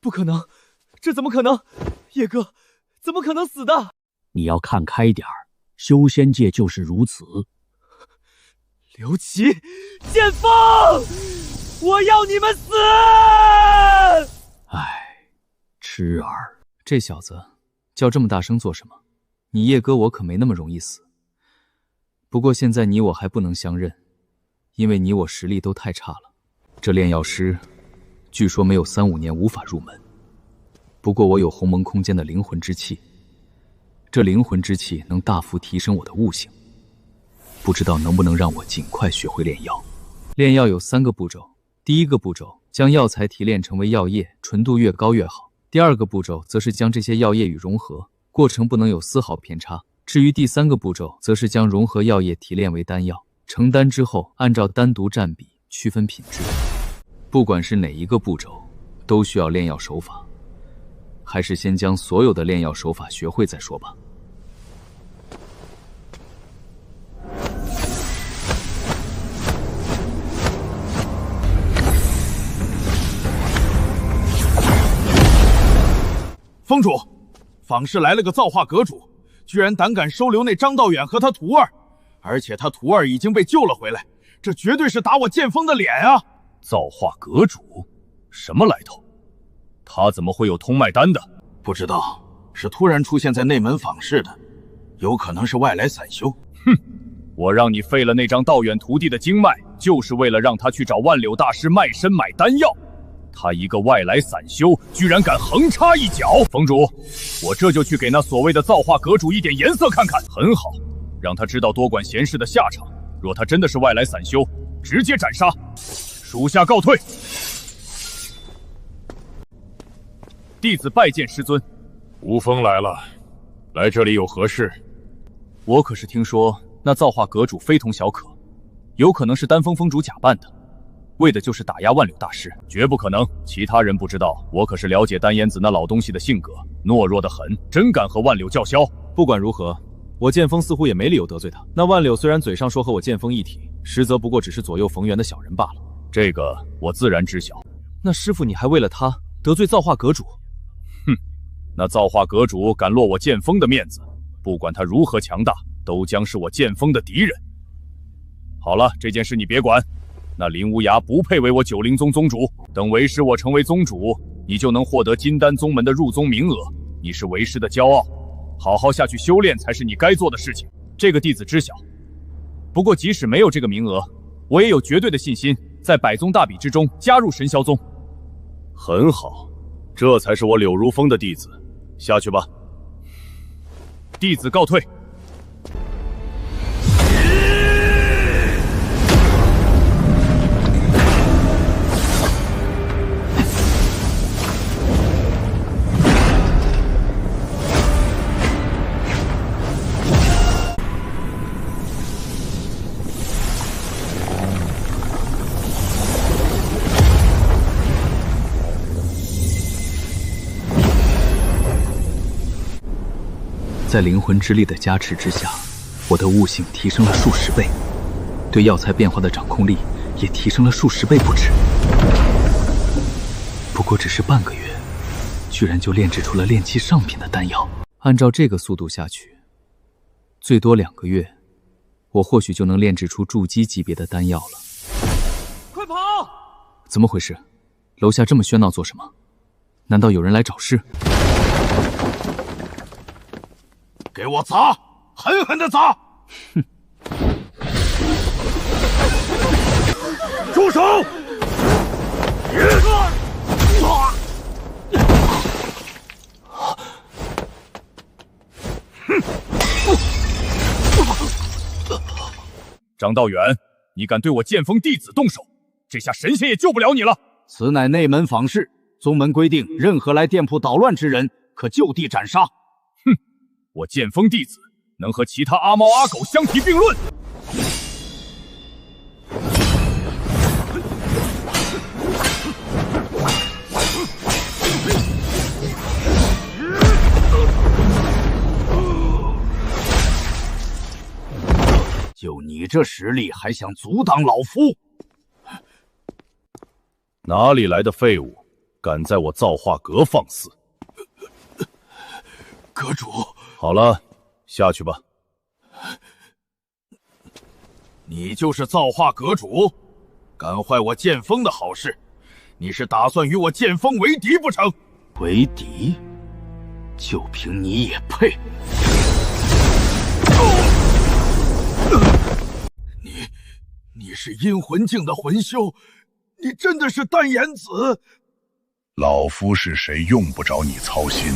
不可能，这怎么可能？叶哥怎么可能死的？你要看开点儿，修仙界就是如此。刘琦，剑锋，我要你们死！唉，痴儿，这小子叫这么大声做什么？你叶哥我可没那么容易死。不过现在你我还不能相认，因为你我实力都太差了。这炼药师据说没有3-5年无法入门。不过我有鸿蒙空间的灵魂之气，这灵魂之气能大幅提升我的悟性。不知道能不能让我尽快学会炼药。炼药有3个步骤，第一个步骤将药材提炼成为药液，纯度越高越好。第二个步骤则是将这些药液与融合，过程不能有丝毫偏差，至于第3个步骤，则是将融合药液提炼为丹药，成丹之后按照单独占比区分品质。不管是哪一个步骤，都需要炼药手法，还是先将所有的炼药手法学会再说吧。封主，坊市来了个造化阁主，居然胆敢收留那张道远和他徒儿，而且他徒儿已经被救了回来，这绝对是打我剑锋的脸啊！造化阁主，什么来头？他怎么会有通脉丹的？不知道，是突然出现在内门坊市的，有可能是外来散修。哼，我让你废了那张道远徒弟的经脉，就是为了让他去找万柳大师卖身买丹药。他一个外来散修，居然敢横插一脚！封主，我这就去给那所谓的造化阁主一点颜色看看。很好，让他知道多管闲事的下场。若他真的是外来散修，直接斩杀。属下告退。弟子拜见师尊。吴峰来了，来这里有何事？我可是听说那造化阁主非同小可，有可能是丹峰峰主假扮的。为的就是打压万柳大师，绝不可能。其他人不知道，我可是了解丹烟子那老东西的性格，懦弱得很，真敢和万柳叫嚣。不管如何，我剑锋似乎也没理由得罪他。那万柳虽然嘴上说和我剑锋一体，实则不过只是左右逢源的小人罢了。这个我自然知晓。那师父，你还为了他得罪造化阁主？哼，那造化阁主敢落我剑锋的面子，不管他如何强大，都将是我剑锋的敌人。好了，这件事你别管。那林无涯不配为我九灵宗宗主，等为师我成为宗主，你就能获得金丹宗门的入宗名额。你是为师的骄傲，好好下去修炼才是你该做的事情。这个弟子知晓。不过即使没有这个名额，我也有绝对的信心，在百宗大比之中加入神霄宗。很好，这才是我柳如风的弟子。下去吧。弟子告退。在灵魂之力的加持之下，我的悟性提升了数十倍，对药材变化的掌控力也提升了数十倍不止。不过只是半个月，居然就炼制出了炼器上品的丹药。按照这个速度下去，最多2个月，我或许就能炼制出筑基级别的丹药了。快跑！怎么回事？楼下这么喧闹做什么？难道有人来找事？给我砸！狠狠地砸！哼！住手！张道远，你敢对我剑锋弟子动手，这下神仙也救不了你了。此乃内门坊事，宗门规定，任何来店铺捣乱之人，可就地斩杀。哼！我剑锋弟子能和其他阿猫阿狗相提并论？就你这实力，还想阻挡老夫？哪里来的废物，敢在我造化阁放肆！阁主，好了，下去吧。你就是造化阁主，敢坏我剑锋的好事，你是打算与我剑锋为敌不成？为敌？就凭你也配？你是阴魂境的魂修，你真的是丹颜子？老夫是谁用不着你操心。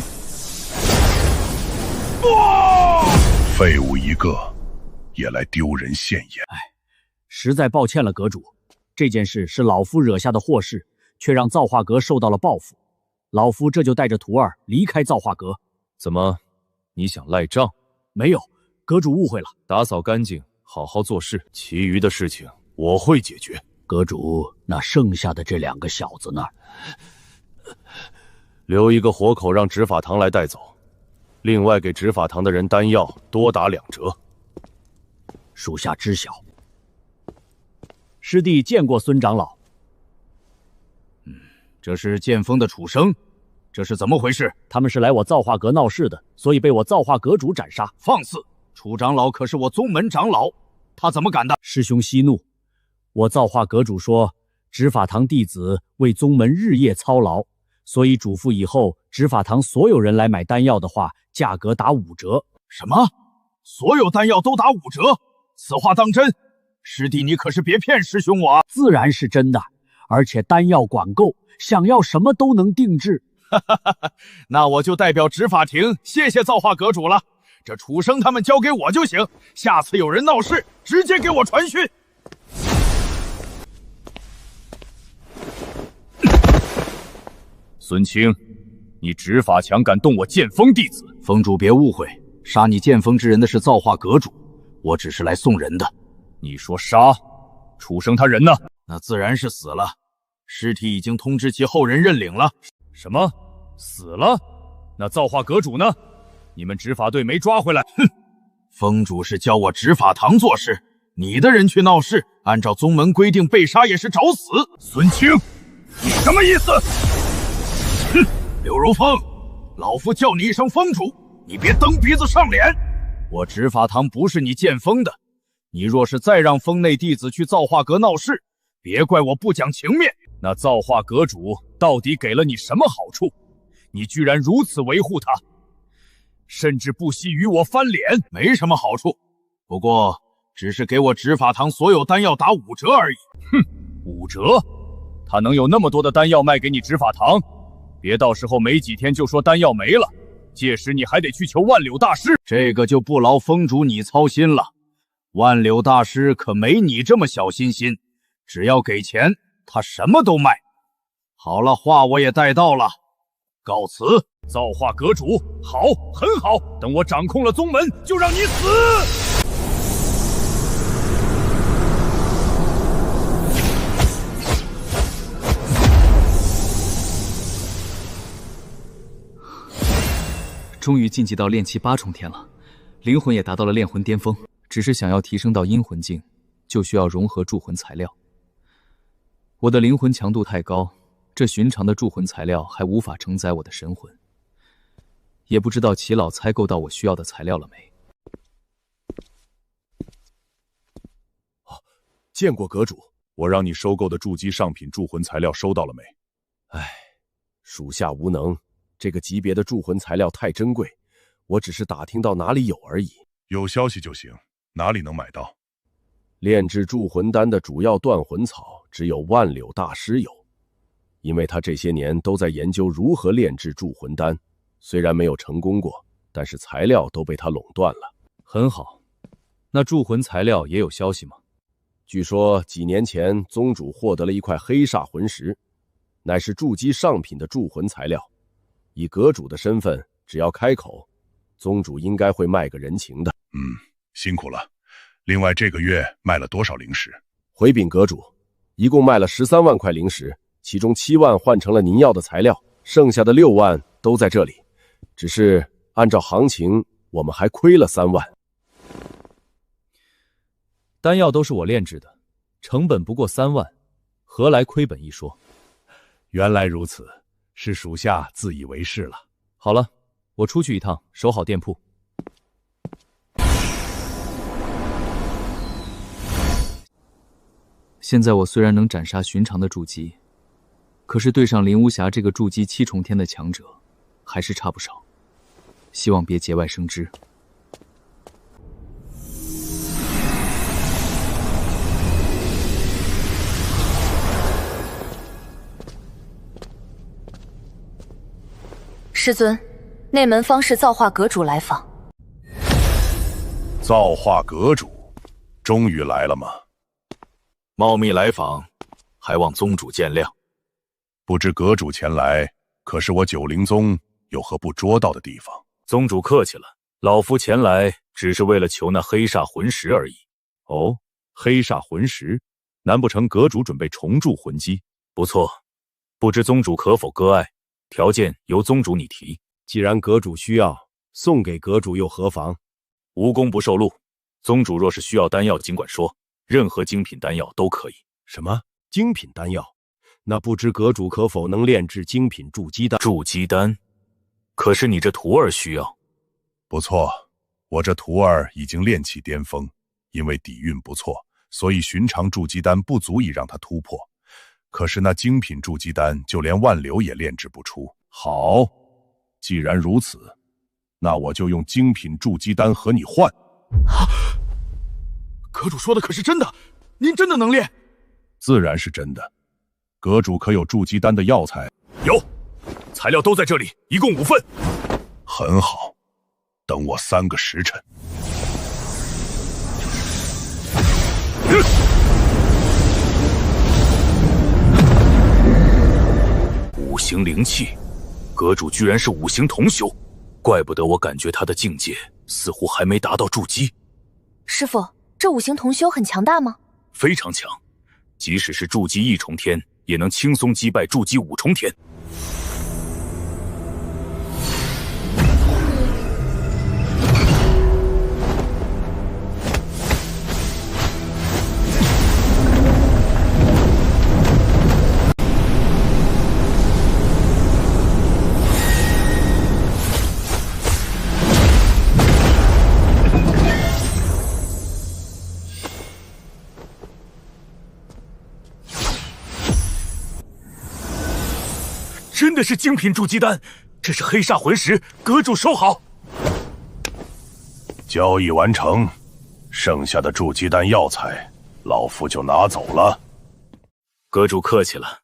废物一个，也来丢人现眼。实在抱歉了，阁主，这件事是老夫惹下的祸事，却让造化阁受到了报复。老夫这就带着徒儿离开造化阁。怎么，你想赖账？没有，阁主误会了，打扫干净，好好做事，其余的事情我会解决。阁主，那剩下的这2个小子呢？留一个活口让执法堂来带走，另外给执法堂的人丹药多打2折。属下知晓。师弟见过孙长老。这是剑锋的楚生，这是怎么回事？他们是来我造化阁闹事的，所以被我造化阁主斩杀。放肆！楚长老可是我宗门长老，他怎么敢的？师兄息怒，我造化阁主说，执法堂弟子为宗门日夜操劳，所以嘱咐以后执法堂所有人来买丹药的话，价格打5折。什么？所有丹药都打5折？此话当真？师弟，你可是别骗师兄我啊！自然是真的，而且丹药管够，想要什么都能定制。那我就代表执法庭谢谢造化阁主了。这楚生他们交给我就行，下次有人闹事，直接给我传讯。孙清，你执法强敢动我剑锋弟子！峰主别误会，杀你剑锋之人的是造化阁主，我只是来送人的。你说杀？楚生他人呢？那自然是死了，尸体已经通知其后人认领了。什么？死了？那造化阁主呢？你们执法队没抓回来？哼！峰主是教我执法堂做事，你的人去闹事，按照宗门规定被杀也是找死。孙清，你什么意思？哼！刘如风，老夫叫你一声峰主，你别蹬鼻子上脸。我执法堂不是你剑锋的，你若是再让峰内弟子去造化阁闹事，别怪我不讲情面。那造化阁主到底给了你什么好处？你居然如此维护他，甚至不惜与我翻脸。没什么好处，不过只是给我执法堂所有丹药打5折而已。哼，5折？他能有那么多的丹药卖给你执法堂？别到时候没几天就说丹药没了，届时你还得去求万柳大师。这个就不劳峰主你操心了，万柳大师可没你这么小心心，只要给钱，他什么都卖。好了，话我也带到了，告辞。造化阁主，好，很好，等我掌控了宗门，就让你死！终于晋级到炼气8重天了，灵魂也达到了炼魂巅峰。只是想要提升到阴魂境，就需要融合铸魂材料。我的灵魂强度太高，这寻常的铸魂材料还无法承载我的神魂。也不知道齐老采购到我需要的材料了没？见过阁主，我让你收购的筑基上品铸魂材料收到了没？唉，属下无能，这个级别的铸魂材料太珍贵，我只是打听到哪里有而已。有消息就行，哪里能买到？炼制铸魂丹的主要断魂草只有万柳大师有，因为他这些年都在研究如何炼制铸魂丹，虽然没有成功过，但是材料都被他垄断了。很好，那铸魂材料也有消息吗？据说几年前宗主获得了一块黑煞魂石，乃是筑基上品的铸魂材料。以阁主的身份，只要开口，宗主应该会卖个人情的。辛苦了。另外这个月卖了多少灵石？回禀阁主，一共卖了13万块灵石，其中7万换成了您要的材料，剩下的6万都在这里。只是按照行情，我们还亏了3万。丹药都是我炼制的，成本不过3万，何来亏本一说？原来如此，是属下自以为是了。好了，我出去一趟，守好店铺。现在我虽然能斩杀寻常的筑基，可是对上林无暇这个筑基7重天的强者，还是差不少。希望别节外生枝。师尊，内门方士造化阁主来访。造化阁主，终于来了吗？冒昧来访，还望宗主见谅。不知阁主前来，可是我九灵宗有何不捉到的地方？宗主客气了，老夫前来只是为了求那黑煞魂石而已。哦，黑煞魂石，难不成阁主准备重铸魂基？不错，不知宗主可否割爱？条件由宗主你提。既然阁主需要，送给阁主又何妨？无功不受禄。宗主若是需要丹药，尽管说，任何精品丹药都可以。什么精品丹药？那不知阁主可否能炼制精品筑基丹？筑基丹？可是你这徒儿需要。不错，我这徒儿已经炼气巅峰，因为底蕴不错，所以寻常筑基丹不足以让他突破。可是那精品筑基丹，就连万流也炼制不出。好，既然如此，那我就用精品筑基丹和你换。阁主说的可是真的？您真的能炼？自然是真的。阁主可有筑基丹的药材？有，材料都在这里，一共5份。很好，等我3个时辰。5行灵气，阁主居然是5行同修，怪不得我感觉他的境界似乎还没达到筑基。师傅，这5行同修很强大吗？非常强，即使是筑基1重天，也能轻松击败筑基5重天。真的是精品筑基丹，这是黑煞魂石，阁主收好。交易完成，剩下的筑基丹药材，老夫就拿走了。阁主客气了，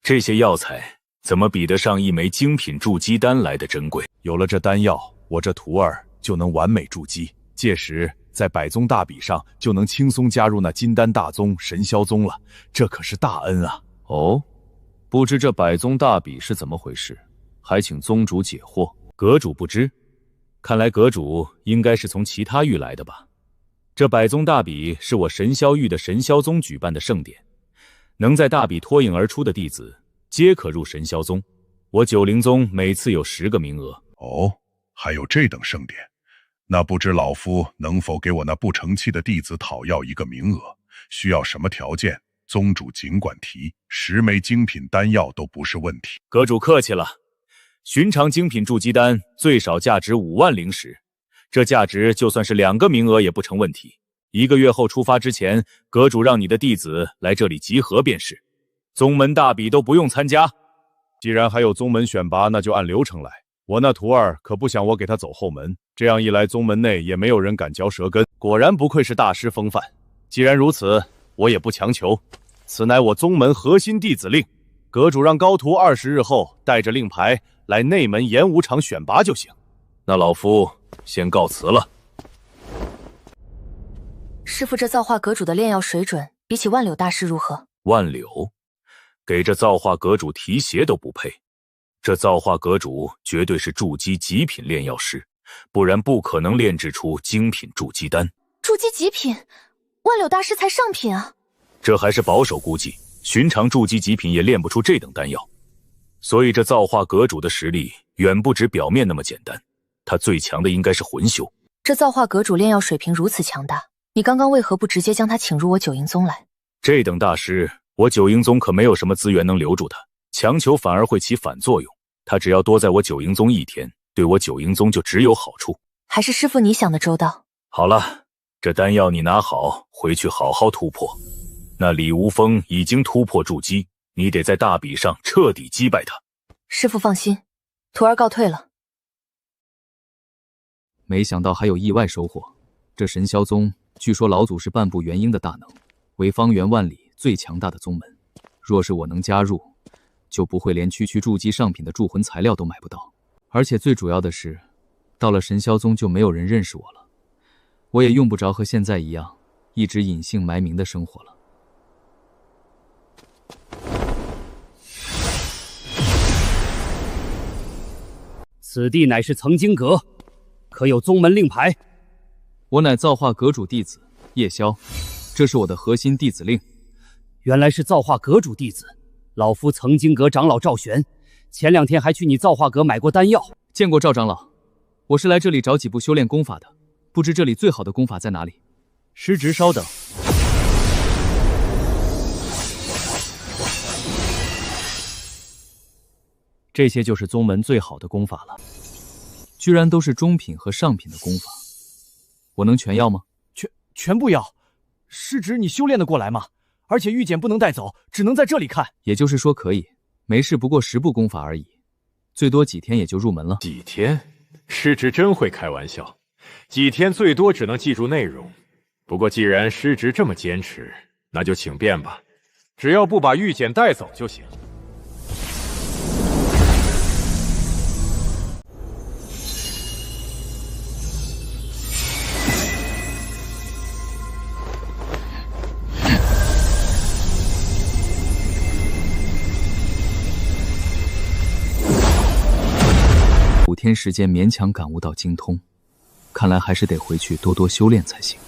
这些药材怎么比得上一枚精品筑基丹来的珍贵？有了这丹药，我这徒儿就能完美筑基，届时在百宗大比上就能轻松加入那金丹大宗神霄宗了，这可是大恩啊！哦。不知这百宗大比是怎么回事，还请宗主解惑。阁主不知，看来阁主应该是从其他域来的吧？这百宗大比是我神霄域的神霄宗举办的盛典，能在大比脱颖而出的弟子，皆可入神霄宗。我九灵宗每次有10个名额。哦，还有这等盛典，那不知老夫能否给我那不成器的弟子讨要1个名额？需要什么条件？宗主尽管提，10枚精品丹药都不是问题。阁主客气了，寻常精品筑基丹最少价值5万灵石，这价值就算是2个名额也不成问题。1个月后出发之前，阁主让你的弟子来这里集合便是。宗门大比都不用参加。既然还有宗门选拔，那就按流程来。我那徒儿可不想我给他走后门，这样一来，宗门内也没有人敢嚼舌根。果然不愧是大师风范。既然如此，我也不强求，此乃我宗门核心弟子令，阁主让高徒20日后带着令牌来内门演武场选拔就行。那老夫先告辞了。师傅，这造化阁主的炼药水准比起万柳大师如何？万柳，给这造化阁主提鞋都不配。这造化阁主绝对是筑基极品炼药师，不然不可能炼制出精品筑基丹。筑基极品？万柳大师才上品啊！这还是保守估计，寻常筑基极品也炼不出这等丹药。所以这造化阁主的实力远不止表面那么简单，他最强的应该是魂修。这造化阁主炼药水平如此强大，你刚刚为何不直接将他请入我九阴宗来？这等大师，我九阴宗可没有什么资源能留住他，强求反而会起反作用。他只要多在我九阴宗1天，对我九阴宗就只有好处。还是师父你想的周到。好了，这丹药你拿好，回去好好突破。那李无风已经突破筑基，你得在大比上彻底击败他。师父放心，徒儿告退了。没想到还有意外收获。这神霄宗据说老祖是半步元婴的大能，为方圆万里最强大的宗门。若是我能加入，就不会连区区筑基上品的铸魂材料都买不到。而且最主要的是，到了神霄宗就没有人认识我了，我也用不着和现在一样一直隐姓埋名的生活了。此地乃是藏经阁，可有宗门令牌？我乃造化阁主弟子叶萧，这是我的核心弟子令。原来是造化阁主弟子，老夫曾经阁长老赵玄，前2天还去你造化阁买过丹药。见过赵长老，我是来这里找几部修炼功法的，不知这里最好的功法在哪里？师侄稍等。这些就是宗门最好的功法了。居然都是中品和上品的功法，我能全要吗？全部要。师侄，你修炼得过来吗？而且玉简不能带走，只能在这里看。也就是说可以，没事，不过10部功法而已，最多几天也就入门了。几天？师侄真会开玩笑，几天最多只能记住内容。不过既然师侄这么坚持，那就请便吧，只要不把玉简带走就行。5天时间勉强感悟到精通，看来还是得回去多多修炼才行。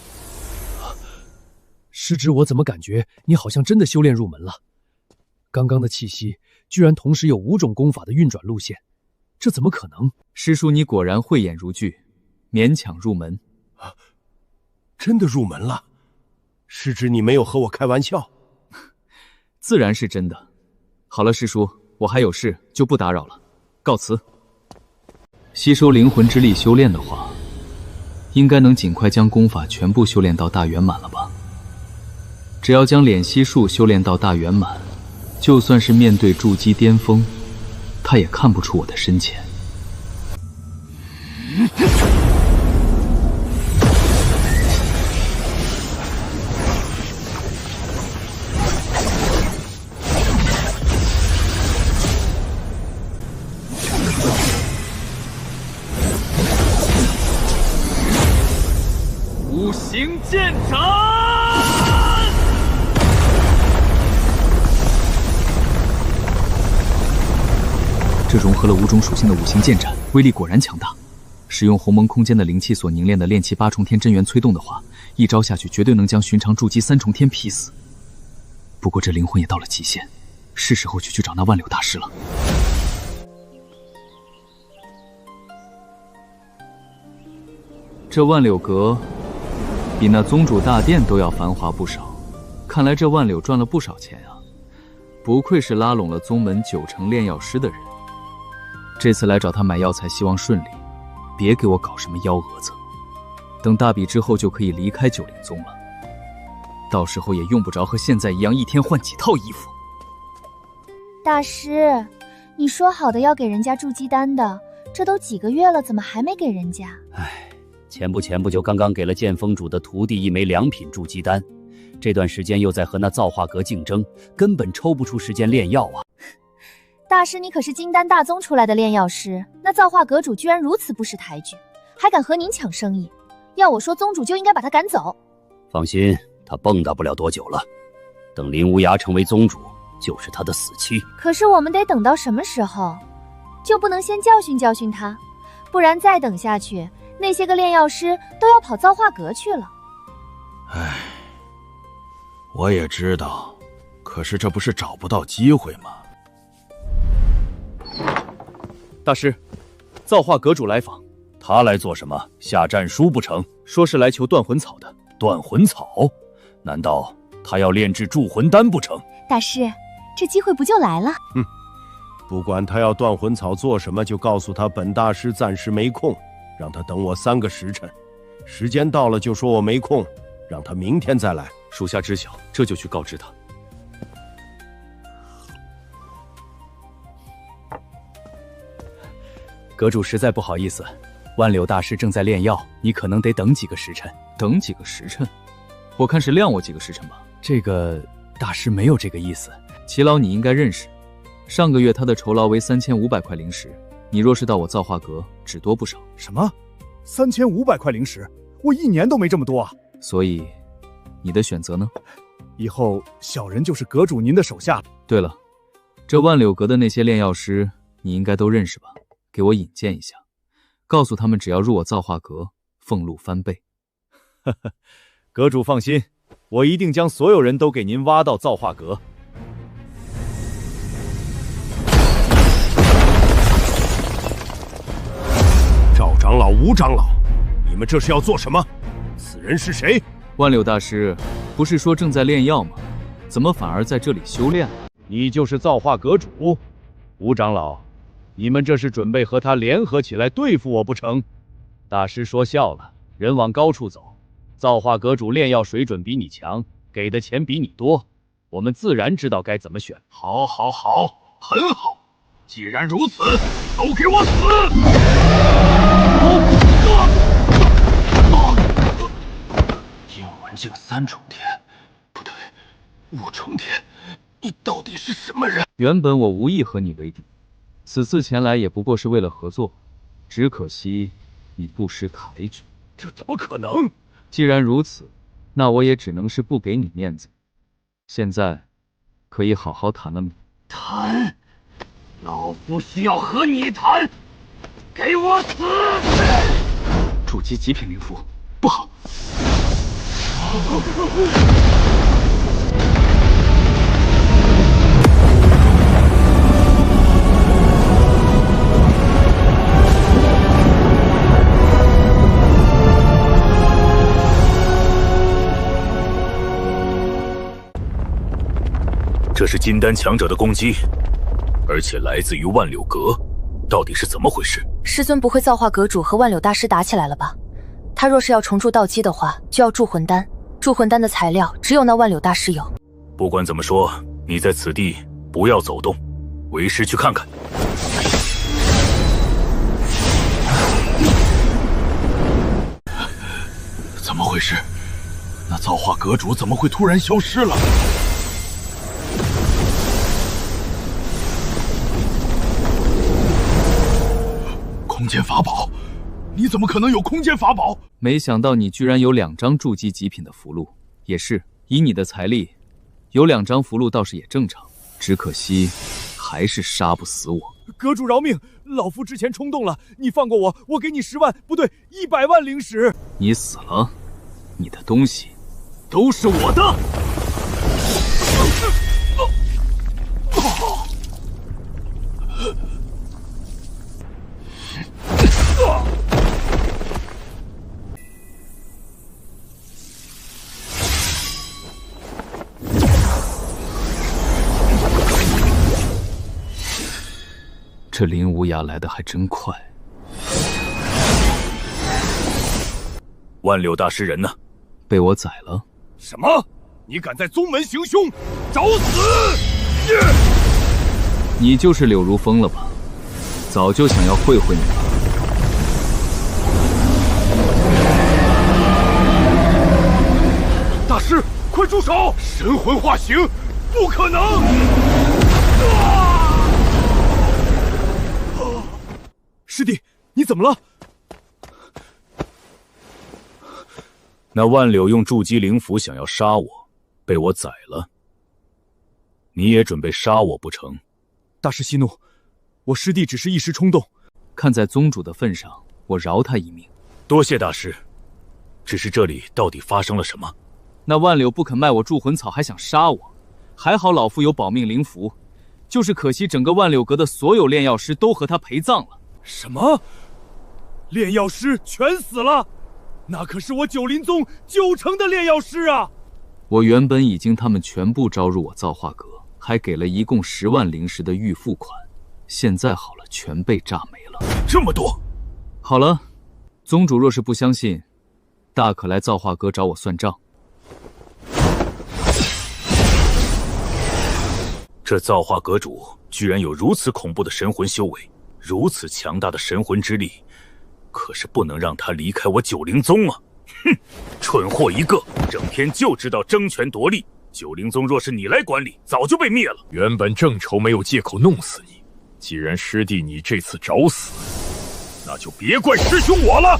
师侄，我怎么感觉你好像真的修炼入门了？刚刚的气息居然同时有5种功法的运转路线，这怎么可能？师叔，你果然慧眼如炬，勉强入门。真的入门了？师侄，你没有和我开玩笑？自然是真的。好了，师叔，我还有事，就不打扰了，告辞。吸收灵魂之力修炼的话，应该能尽快将功法全部修炼到大圆满了吧？只要将敛息术修炼到大圆满，就算是面对筑基巅峰，他也看不出我的深浅。五行剑斩！这融合了5种属性的五行剑斩，威力果然强大。使用鸿蒙空间的灵气所凝练的炼气8重天真元催动的话，一招下去绝对能将寻常筑基3重天劈死。不过这灵魂也到了极限，是时候去找那万柳大师了。这万柳阁比那宗主大殿都要繁华不少，看来这万柳赚了不少钱啊！不愧是拉拢了宗门9成炼药师的人。这次来找他买药材，希望顺利，别给我搞什么幺蛾子。等大比之后就可以离开九灵宗了，到时候也用不着和现在一样一天换几套衣服。大师，你说好的要给人家筑基丹的，这都几个月了，怎么还没给人家？前不就刚刚给了剑锋主的徒弟1枚2品筑基丹，这段时间又在和那造化阁竞争，根本抽不出时间炼药啊！大师，你可是金丹大宗出来的炼药师，那造化阁主居然如此不识抬举，还敢和您抢生意？要我说，宗主就应该把他赶走。放心，他蹦跶不了多久了，等林无涯成为宗主，就是他的死期。可是我们得等到什么时候？就不能先教训教训他？不然再等下去，那些个炼药师都要跑造化阁去了。唉，我也知道，可是这不是找不到机会吗？大师，造化阁主来访。他来做什么？下战书不成？说是来求断魂草的。断魂草？难道他要炼制铸魂丹不成？大师，这机会不就来了？不管他要断魂草做什么，就告诉他本大师暂时没空，让他等我3个时辰。时间到了就说我没空，让他明天再来。属下知晓，这就去告知他。阁主实在不好意思，万柳大师正在炼药，你可能得等几个时辰。等几个时辰？我看是晾我几个时辰吧。这个大师没有这个意思。齐老你应该认识，上个月他的酬劳为3500块灵石，你若是到我造化阁，只多不少。什么？3500块灵石？我1年都没这么多啊！所以，你的选择呢？以后小人就是阁主您的手下。对了，这万柳阁的那些炼药师，你应该都认识吧？给我引荐一下，告诉他们只要入我造化阁，俸禄翻倍。呵呵，阁主放心，我一定将所有人都给您挖到造化阁。赵长老、吴长老，你们这是要做什么？此人是谁？万柳大师，不是说正在炼药吗？怎么反而在这里修炼了？你就是造化阁主，吴长老，你们这是准备和他联合起来对付我不成？大师说笑了，人往高处走。造化阁主炼药水准比你强，给的钱比你多，我们自然知道该怎么选。好，好，好，很好。既然如此，都给我死！阴文境3重天，不对，5重天，你到底是什么人？原本我无意和你为敌，此次前来也不过是为了合作，只可惜你不识抬举。这怎么可能？既然如此，那我也只能是不给你面子。现在，可以好好谈了吗？谈？老夫需要和你谈！给我死！筑基极品灵符，不好！这是金丹强者的攻击，而且来自于万柳阁，到底是怎么回事？师尊不会造化阁主和万柳大师打起来了吧？他若是要重铸道基的话，就要铸魂丹。铸魂丹的材料只有那万柳大师有。不管怎么说，你在此地不要走动，为师去看看。怎么回事？那造化阁主怎么会突然消失了？空间法宝？你怎么可能有空间法宝？没想到你居然有2张筑基极品的符箓。也是，以你的财力，有2张符箓倒是也正常。只可惜，还是杀不死我。阁主饶命，老夫之前冲动了，你放过我，我给你10万，不对，100万灵石。你死了，你的东西都是我的。这林无涯来得还真快。万柳大师人呢？被我宰了。什么？你敢在宗门行凶，找死！你就是柳如风了吧？早就想要会会你了。大师，快住手！神魂化形，不可能！师弟，你怎么了？那万柳用筑基灵符想要杀我，被我宰了。你也准备杀我不成？大师息怒，我师弟只是一时冲动。看在宗主的份上，我饶他一命。多谢大师。只是这里到底发生了什么？那万柳不肯卖我铸魂草，还想杀我。还好老夫有保命灵符，就是可惜整个万柳阁的所有炼药师都和他陪葬了。什么？炼药师全死了？那可是我九灵宗9成的炼药师啊！我原本已经他们全部招入我造化阁，还给了一共10万灵石的预付款。现在好了，全被炸没了。这么多！好了，宗主若是不相信，大可来造化阁找我算账。这造化阁主居然有如此恐怖的神魂修为，如此强大的神魂之力，可是不能让他离开我九灵宗啊！哼，蠢货一个，整天就知道争权夺利。九灵宗若是你来管理，早就被灭了。原本正愁没有借口弄死你，既然师弟你这次找死，那就别怪师兄我了。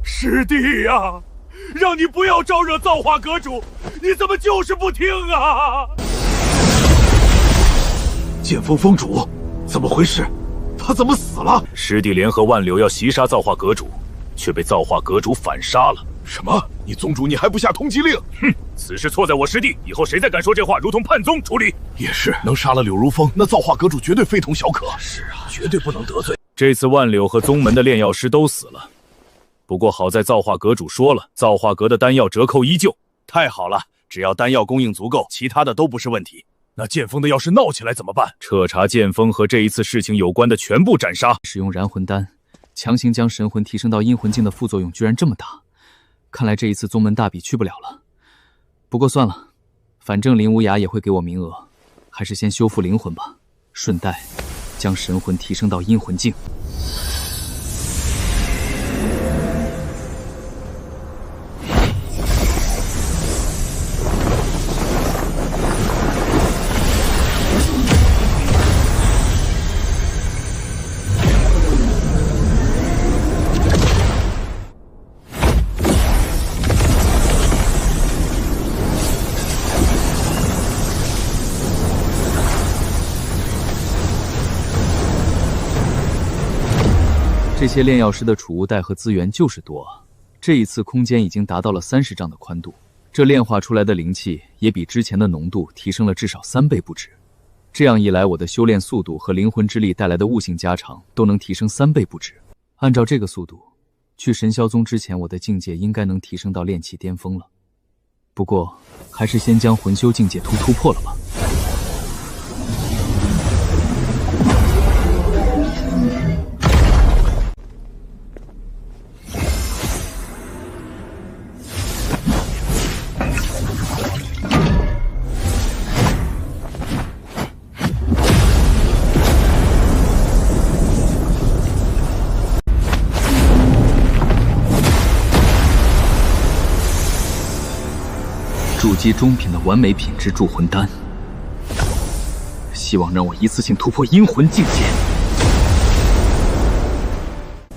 师弟呀，让你不要招惹造化阁主，你怎么就是不听啊？剑锋封主，怎么回事？他怎么死了？师弟联合万柳要袭杀造化阁主，却被造化阁主反杀了。什么？你宗主你还不下通缉令？哼！此事错在我师弟，以后谁再敢说这话，如同叛宗处理。也是，能杀了柳如风，那造化阁主绝对非同小可。是啊，绝对不能得罪。这次万柳和宗门的炼药师都死了，不过好在造化阁主说了，造化阁的丹药折扣依旧。太好了，只要丹药供应足够，其他的都不是问题。那剑锋的要是闹起来怎么办？彻查剑锋和这一次事情有关的全部斩杀。使用燃魂丹，强行将神魂提升到阴魂境的副作用居然这么大，看来这一次宗门大比去不了了。不过算了，反正林无涯也会给我名额，还是先修复灵魂吧，顺带将神魂提升到阴魂境。这些炼药师的储物袋和资源就是多啊！这一次空间已经达到了30丈的宽度，这炼化出来的灵气也比之前的浓度提升了至少3倍不止。这样一来，我的修炼速度和灵魂之力带来的悟性加长都能提升3倍不止。按照这个速度，去神霄宗之前，我的境界应该能提升到炼气巅峰了。不过，还是先将魂修境界突破了吧。筑基中品的完美品质铸魂丹，希望让我一次性突破阴魂境界。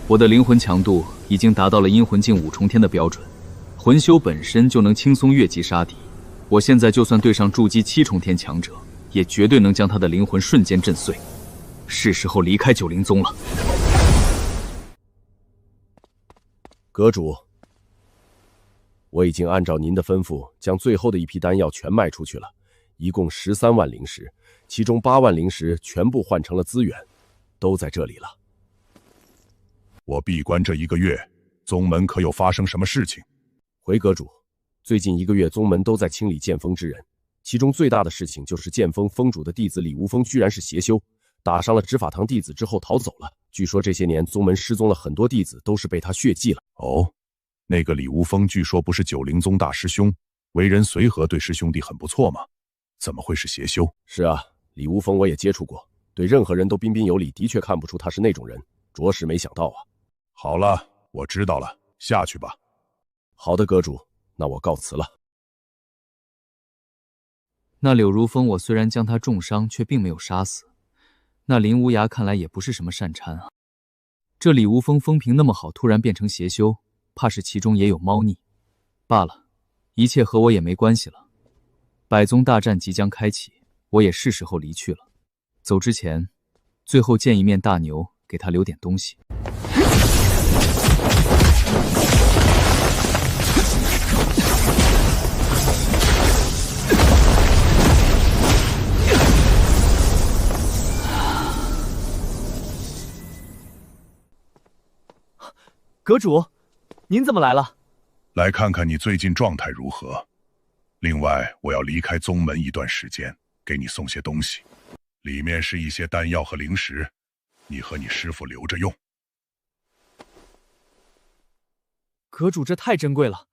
我的灵魂强度已经达到了阴魂境5重天的标准，魂修本身就能轻松越级杀敌。我现在就算对上筑基7重天强者，也绝对能将他的灵魂瞬间震碎。是时候离开九灵宗了。阁主，我已经按照您的吩咐，将最后的一批丹药全卖出去了，一共13万灵石，其中8万灵石全部换成了资源，都在这里了。我闭关这1个月，宗门可有发生什么事情？回阁主，最近1个月宗门都在清理剑锋之人，其中最大的事情就是剑锋封主的弟子李无风居然是邪修，打伤了执法堂弟子之后逃走了。据说这些年宗门失踪了很多弟子，都是被他血祭了。哦，那个李无风据说不是九灵宗大师兄，为人随和，对师兄弟很不错吗？怎么会是邪修？是啊，李无风我也接触过，对任何人都彬彬有礼，的确看不出他是那种人，着实没想到啊。好了，我知道了，下去吧。好的，阁主，那我告辞了。那柳如风，我虽然将他重伤，却并没有杀死。那林无涯看来也不是什么善茬啊。这李无风风评那么好，突然变成邪修，怕是其中也有猫腻。罢了，一切和我也没关系了。百宗大战即将开启，我也是时候离去了。走之前，最后见一面大牛，给他留点东西。阁主，您怎么来了？来看看你最近状态如何。另外，我要离开宗门一段时间，给你送些东西，里面是一些丹药和灵石，你和你师父留着用。阁主，这太珍贵了，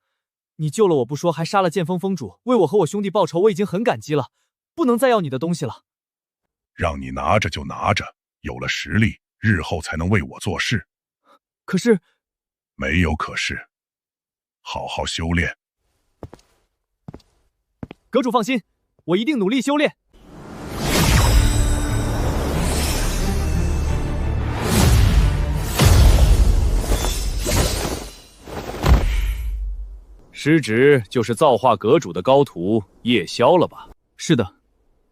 你救了我不说，还杀了剑锋封主，为我和我兄弟报仇，我已经很感激了，不能再要你的东西了。让你拿着就拿着，有了实力，日后才能为我做事。可是，没有可是，好好修炼。阁主放心，我一定努力修炼。师侄就是造化阁主的高徒叶宵了吧？是的，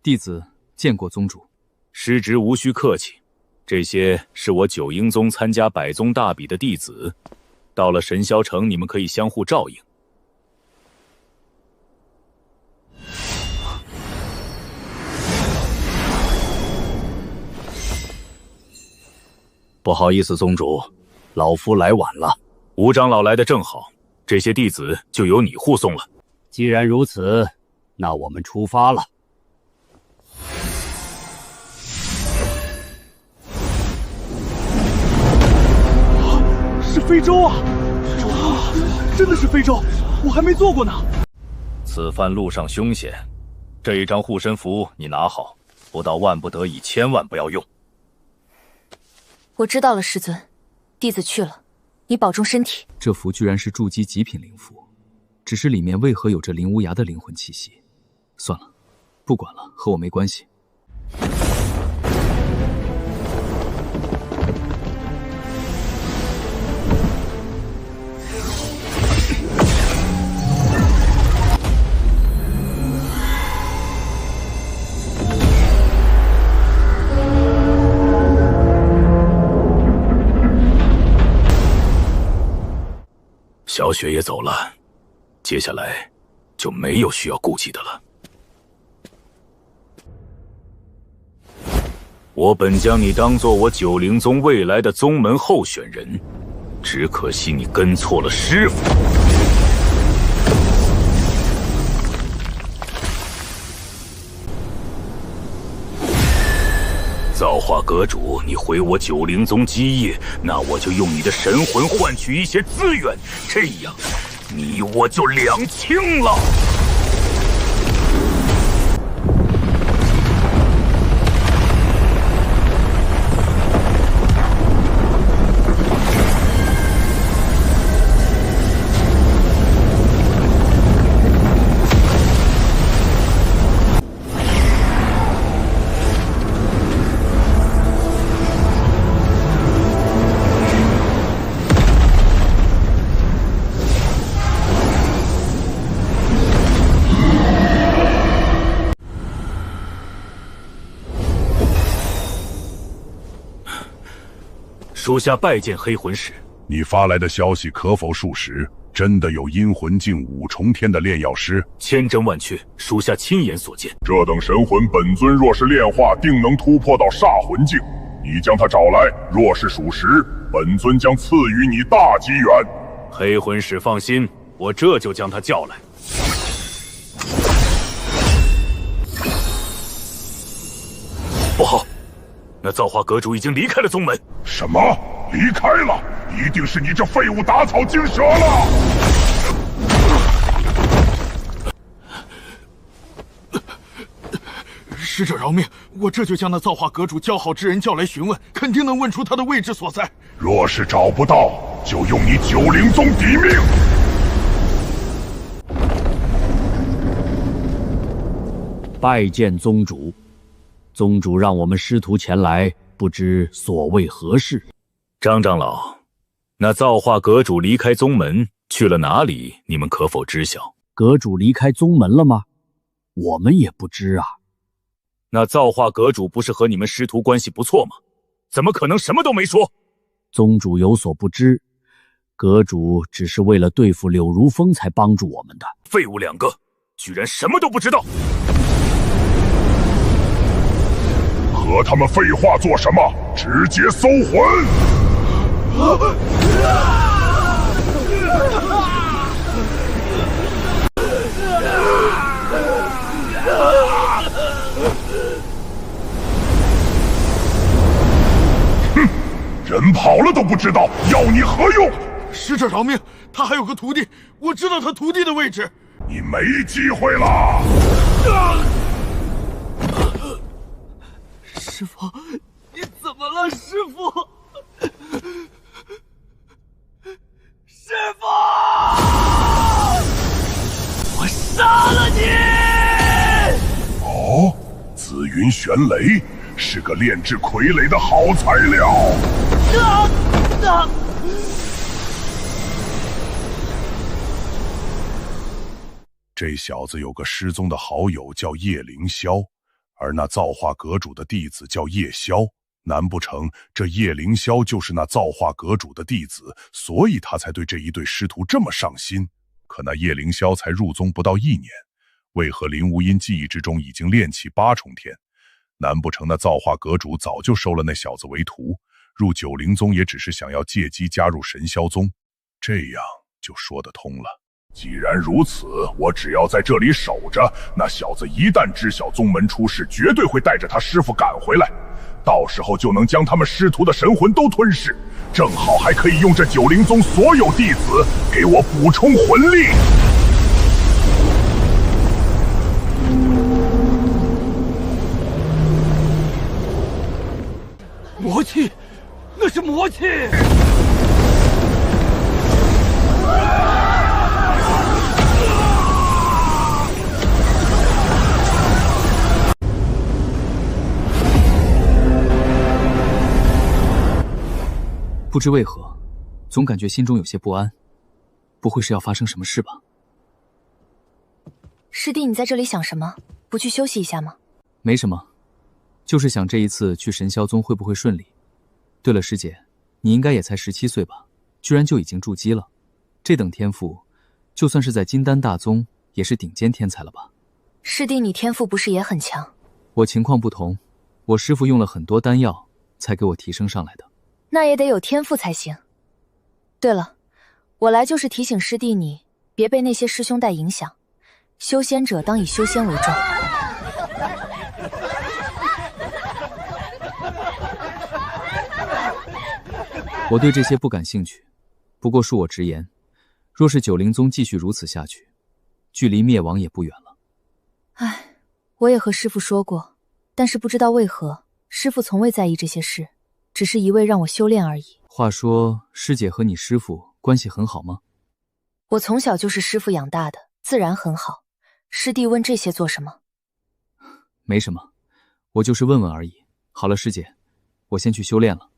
弟子见过宗主。师侄无需客气，这些是我九阴宗参加百宗大比的弟子，到了神霄城，你们可以相互照应。不好意思，宗主，老夫来晚了。吴长老来得正好，这些弟子就由你护送了。既然如此，那我们出发了。是非洲啊！真的是非洲，我还没做过呢。此番路上凶险，这一张护身符你拿好，不到万不得已，千万不要用。我知道了，师尊，弟子去了，你保重身体。这符居然是筑基极品灵符，只是里面为何有着林无涯的灵魂气息？算了，不管了，和我没关系。小雪也走了，接下来就没有需要顾忌的了。我本将你当做我九灵宗未来的宗门候选人，只可惜你跟错了师傅。造化阁主，你毁我九灵宗基业，那我就用你的神魂换取一些资源，这样你我就两清了。属下拜见黑魂使。你发来的消息可否属实？真的有阴魂境5重天的炼药师？千真万确，属下亲眼所见。这等神魂，本尊若是炼化，定能突破到煞魂境。你将他找来，若是属实，本尊将赐予你大机缘。黑魂使放心，我这就将他叫来。不好，那造化阁主已经离开了宗门。什么？离开了？一定是你这废物打草惊蛇了！使者饶命！我这就将那造化阁主交好之人叫来询问，肯定能问出他的位置所在。若是找不到，就用你九灵宗抵命！拜见宗主。宗主让我们师徒前来，不知所谓何事？张长老，那造化阁主离开宗门去了哪里？你们可否知晓？阁主离开宗门了吗？我们也不知啊。那造化阁主不是和你们师徒关系不错吗？怎么可能什么都没说？宗主有所不知，阁主只是为了对付柳如风才帮助我们的。废物两个，居然什么都不知道！和他们废话做什么？直接搜魂！哼，人跑了都不知道，要你何用？使者饶命！他还有个徒弟，我知道他徒弟的位置。你没机会了！师父，你怎么了，师父？师父，我杀了你！哦，紫云玄雷是个炼制傀儡的好材料。这小子有个失踪的好友叫叶凌霄。而那造化阁主的弟子叫叶萧，难不成这叶凌霄就是那造化阁主的弟子，所以他才对这一对师徒这么上心？可那叶凌霄才入宗不到1年，为何林无因记忆之中已经练气8重天？难不成那造化阁主早就收了那小子为徒，入九灵宗也只是想要借机加入神霄宗？这样就说得通了。既然如此，我只要在这里守着，那小子一旦知晓宗门出事，绝对会带着他师父赶回来，到时候就能将他们师徒的神魂都吞噬，正好还可以用这九灵宗所有弟子给我补充魂力。魔气，那是魔气！不知为何，总感觉心中有些不安。不会是要发生什么事吧？师弟，你在这里想什么？不去休息一下吗？没什么，就是想这一次去神霄宗会不会顺利。对了，师姐，你应该也才17岁吧？居然就已经筑基了，这等天赋，就算是在金丹大宗也是顶尖天才了吧？师弟，你天赋不是也很强？我情况不同，我师父用了很多丹药才给我提升上来的。那也得有天赋才行。对了，我来就是提醒师弟你，别被那些师兄带影响。修仙者当以修仙为重。我对这些不感兴趣，不过恕我直言，若是九灵宗继续如此下去，距离灭亡也不远了。唉，我也和师父说过，但是不知道为何，师父从未在意这些事，只是一味让我修炼而已。话说，师姐和你师父关系很好吗？我从小就是师父养大的，自然很好。师弟问这些做什么？没什么，我就是问问而已。好了，师姐，我先去修炼了。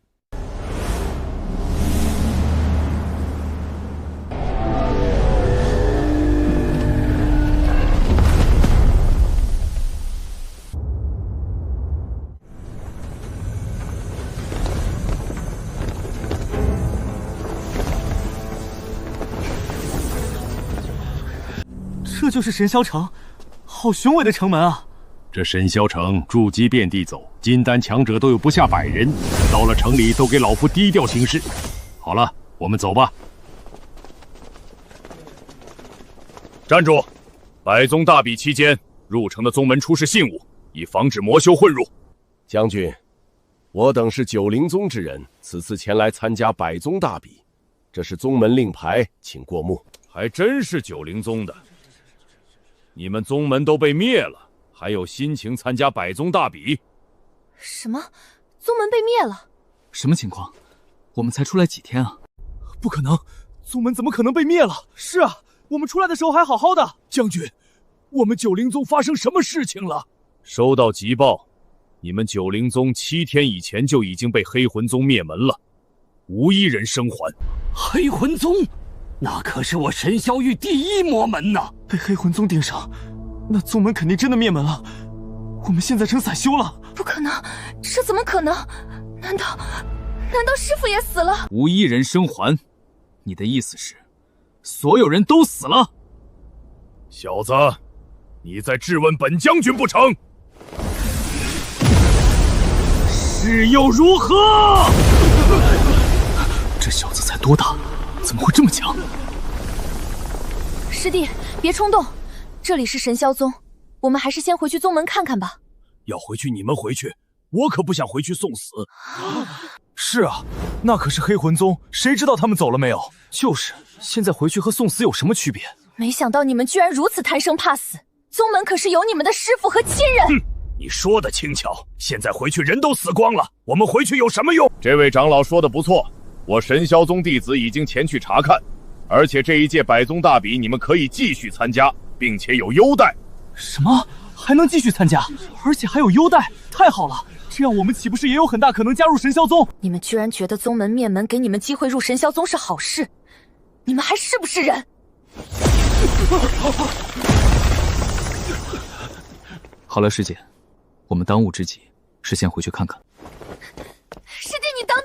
这就是神霄城，好雄伟的城门啊！这神霄城筑基遍地走，金丹强者都有不下100人，到了城里都给老夫低调行事。好了，我们走吧。站住！百宗大比期间，入城的宗门出示信物，以防止魔修混入。将军，我等是九灵宗之人，此次前来参加百宗大比，这是宗门令牌，请过目。还真是九灵宗的。你们宗门都被灭了，还有心情参加百宗大比？什么？宗门被灭了？什么情况？我们才出来几天啊！不可能，宗门怎么可能被灭了？是啊，我们出来的时候还好好的。将军，我们九灵宗发生什么事情了？收到急报，你们九灵宗7天以前就已经被黑魂宗灭门了，无一人生还。黑魂宗？那可是我神霄域第1魔门呐！被黑魂宗盯上，那宗门肯定真的灭门了。我们现在成散修了。不可能，这怎么可能？难道师父也死了？无一人生还，你的意思是，所有人都死了？小子，你在质问本将军不成？是又如何？这小子才多大？怎么会这么强？师弟，别冲动，这里是神霄宗，我们还是先回去宗门看看吧。要回去你们回去，我可不想回去送死。是啊，那可是黑魂宗，谁知道他们走了没有？就是，现在回去和送死有什么区别？没想到你们居然如此贪生怕死，宗门可是有你们的师父和亲人。哼，你说的轻巧，现在回去人都死光了，我们回去有什么用？这位长老说的不错。我神霄宗弟子已经前去查看，而且这一届百宗大比你们可以继续参加，并且有优待。什么？还能继续参加，而且还有优待？太好了！这样我们岂不是也有很大可能加入神霄宗？你们居然觉得宗门灭门给你们机会入神霄宗是好事？你们还是不是人？好了，师姐，我们当务之急是先回去看看。师弟，你等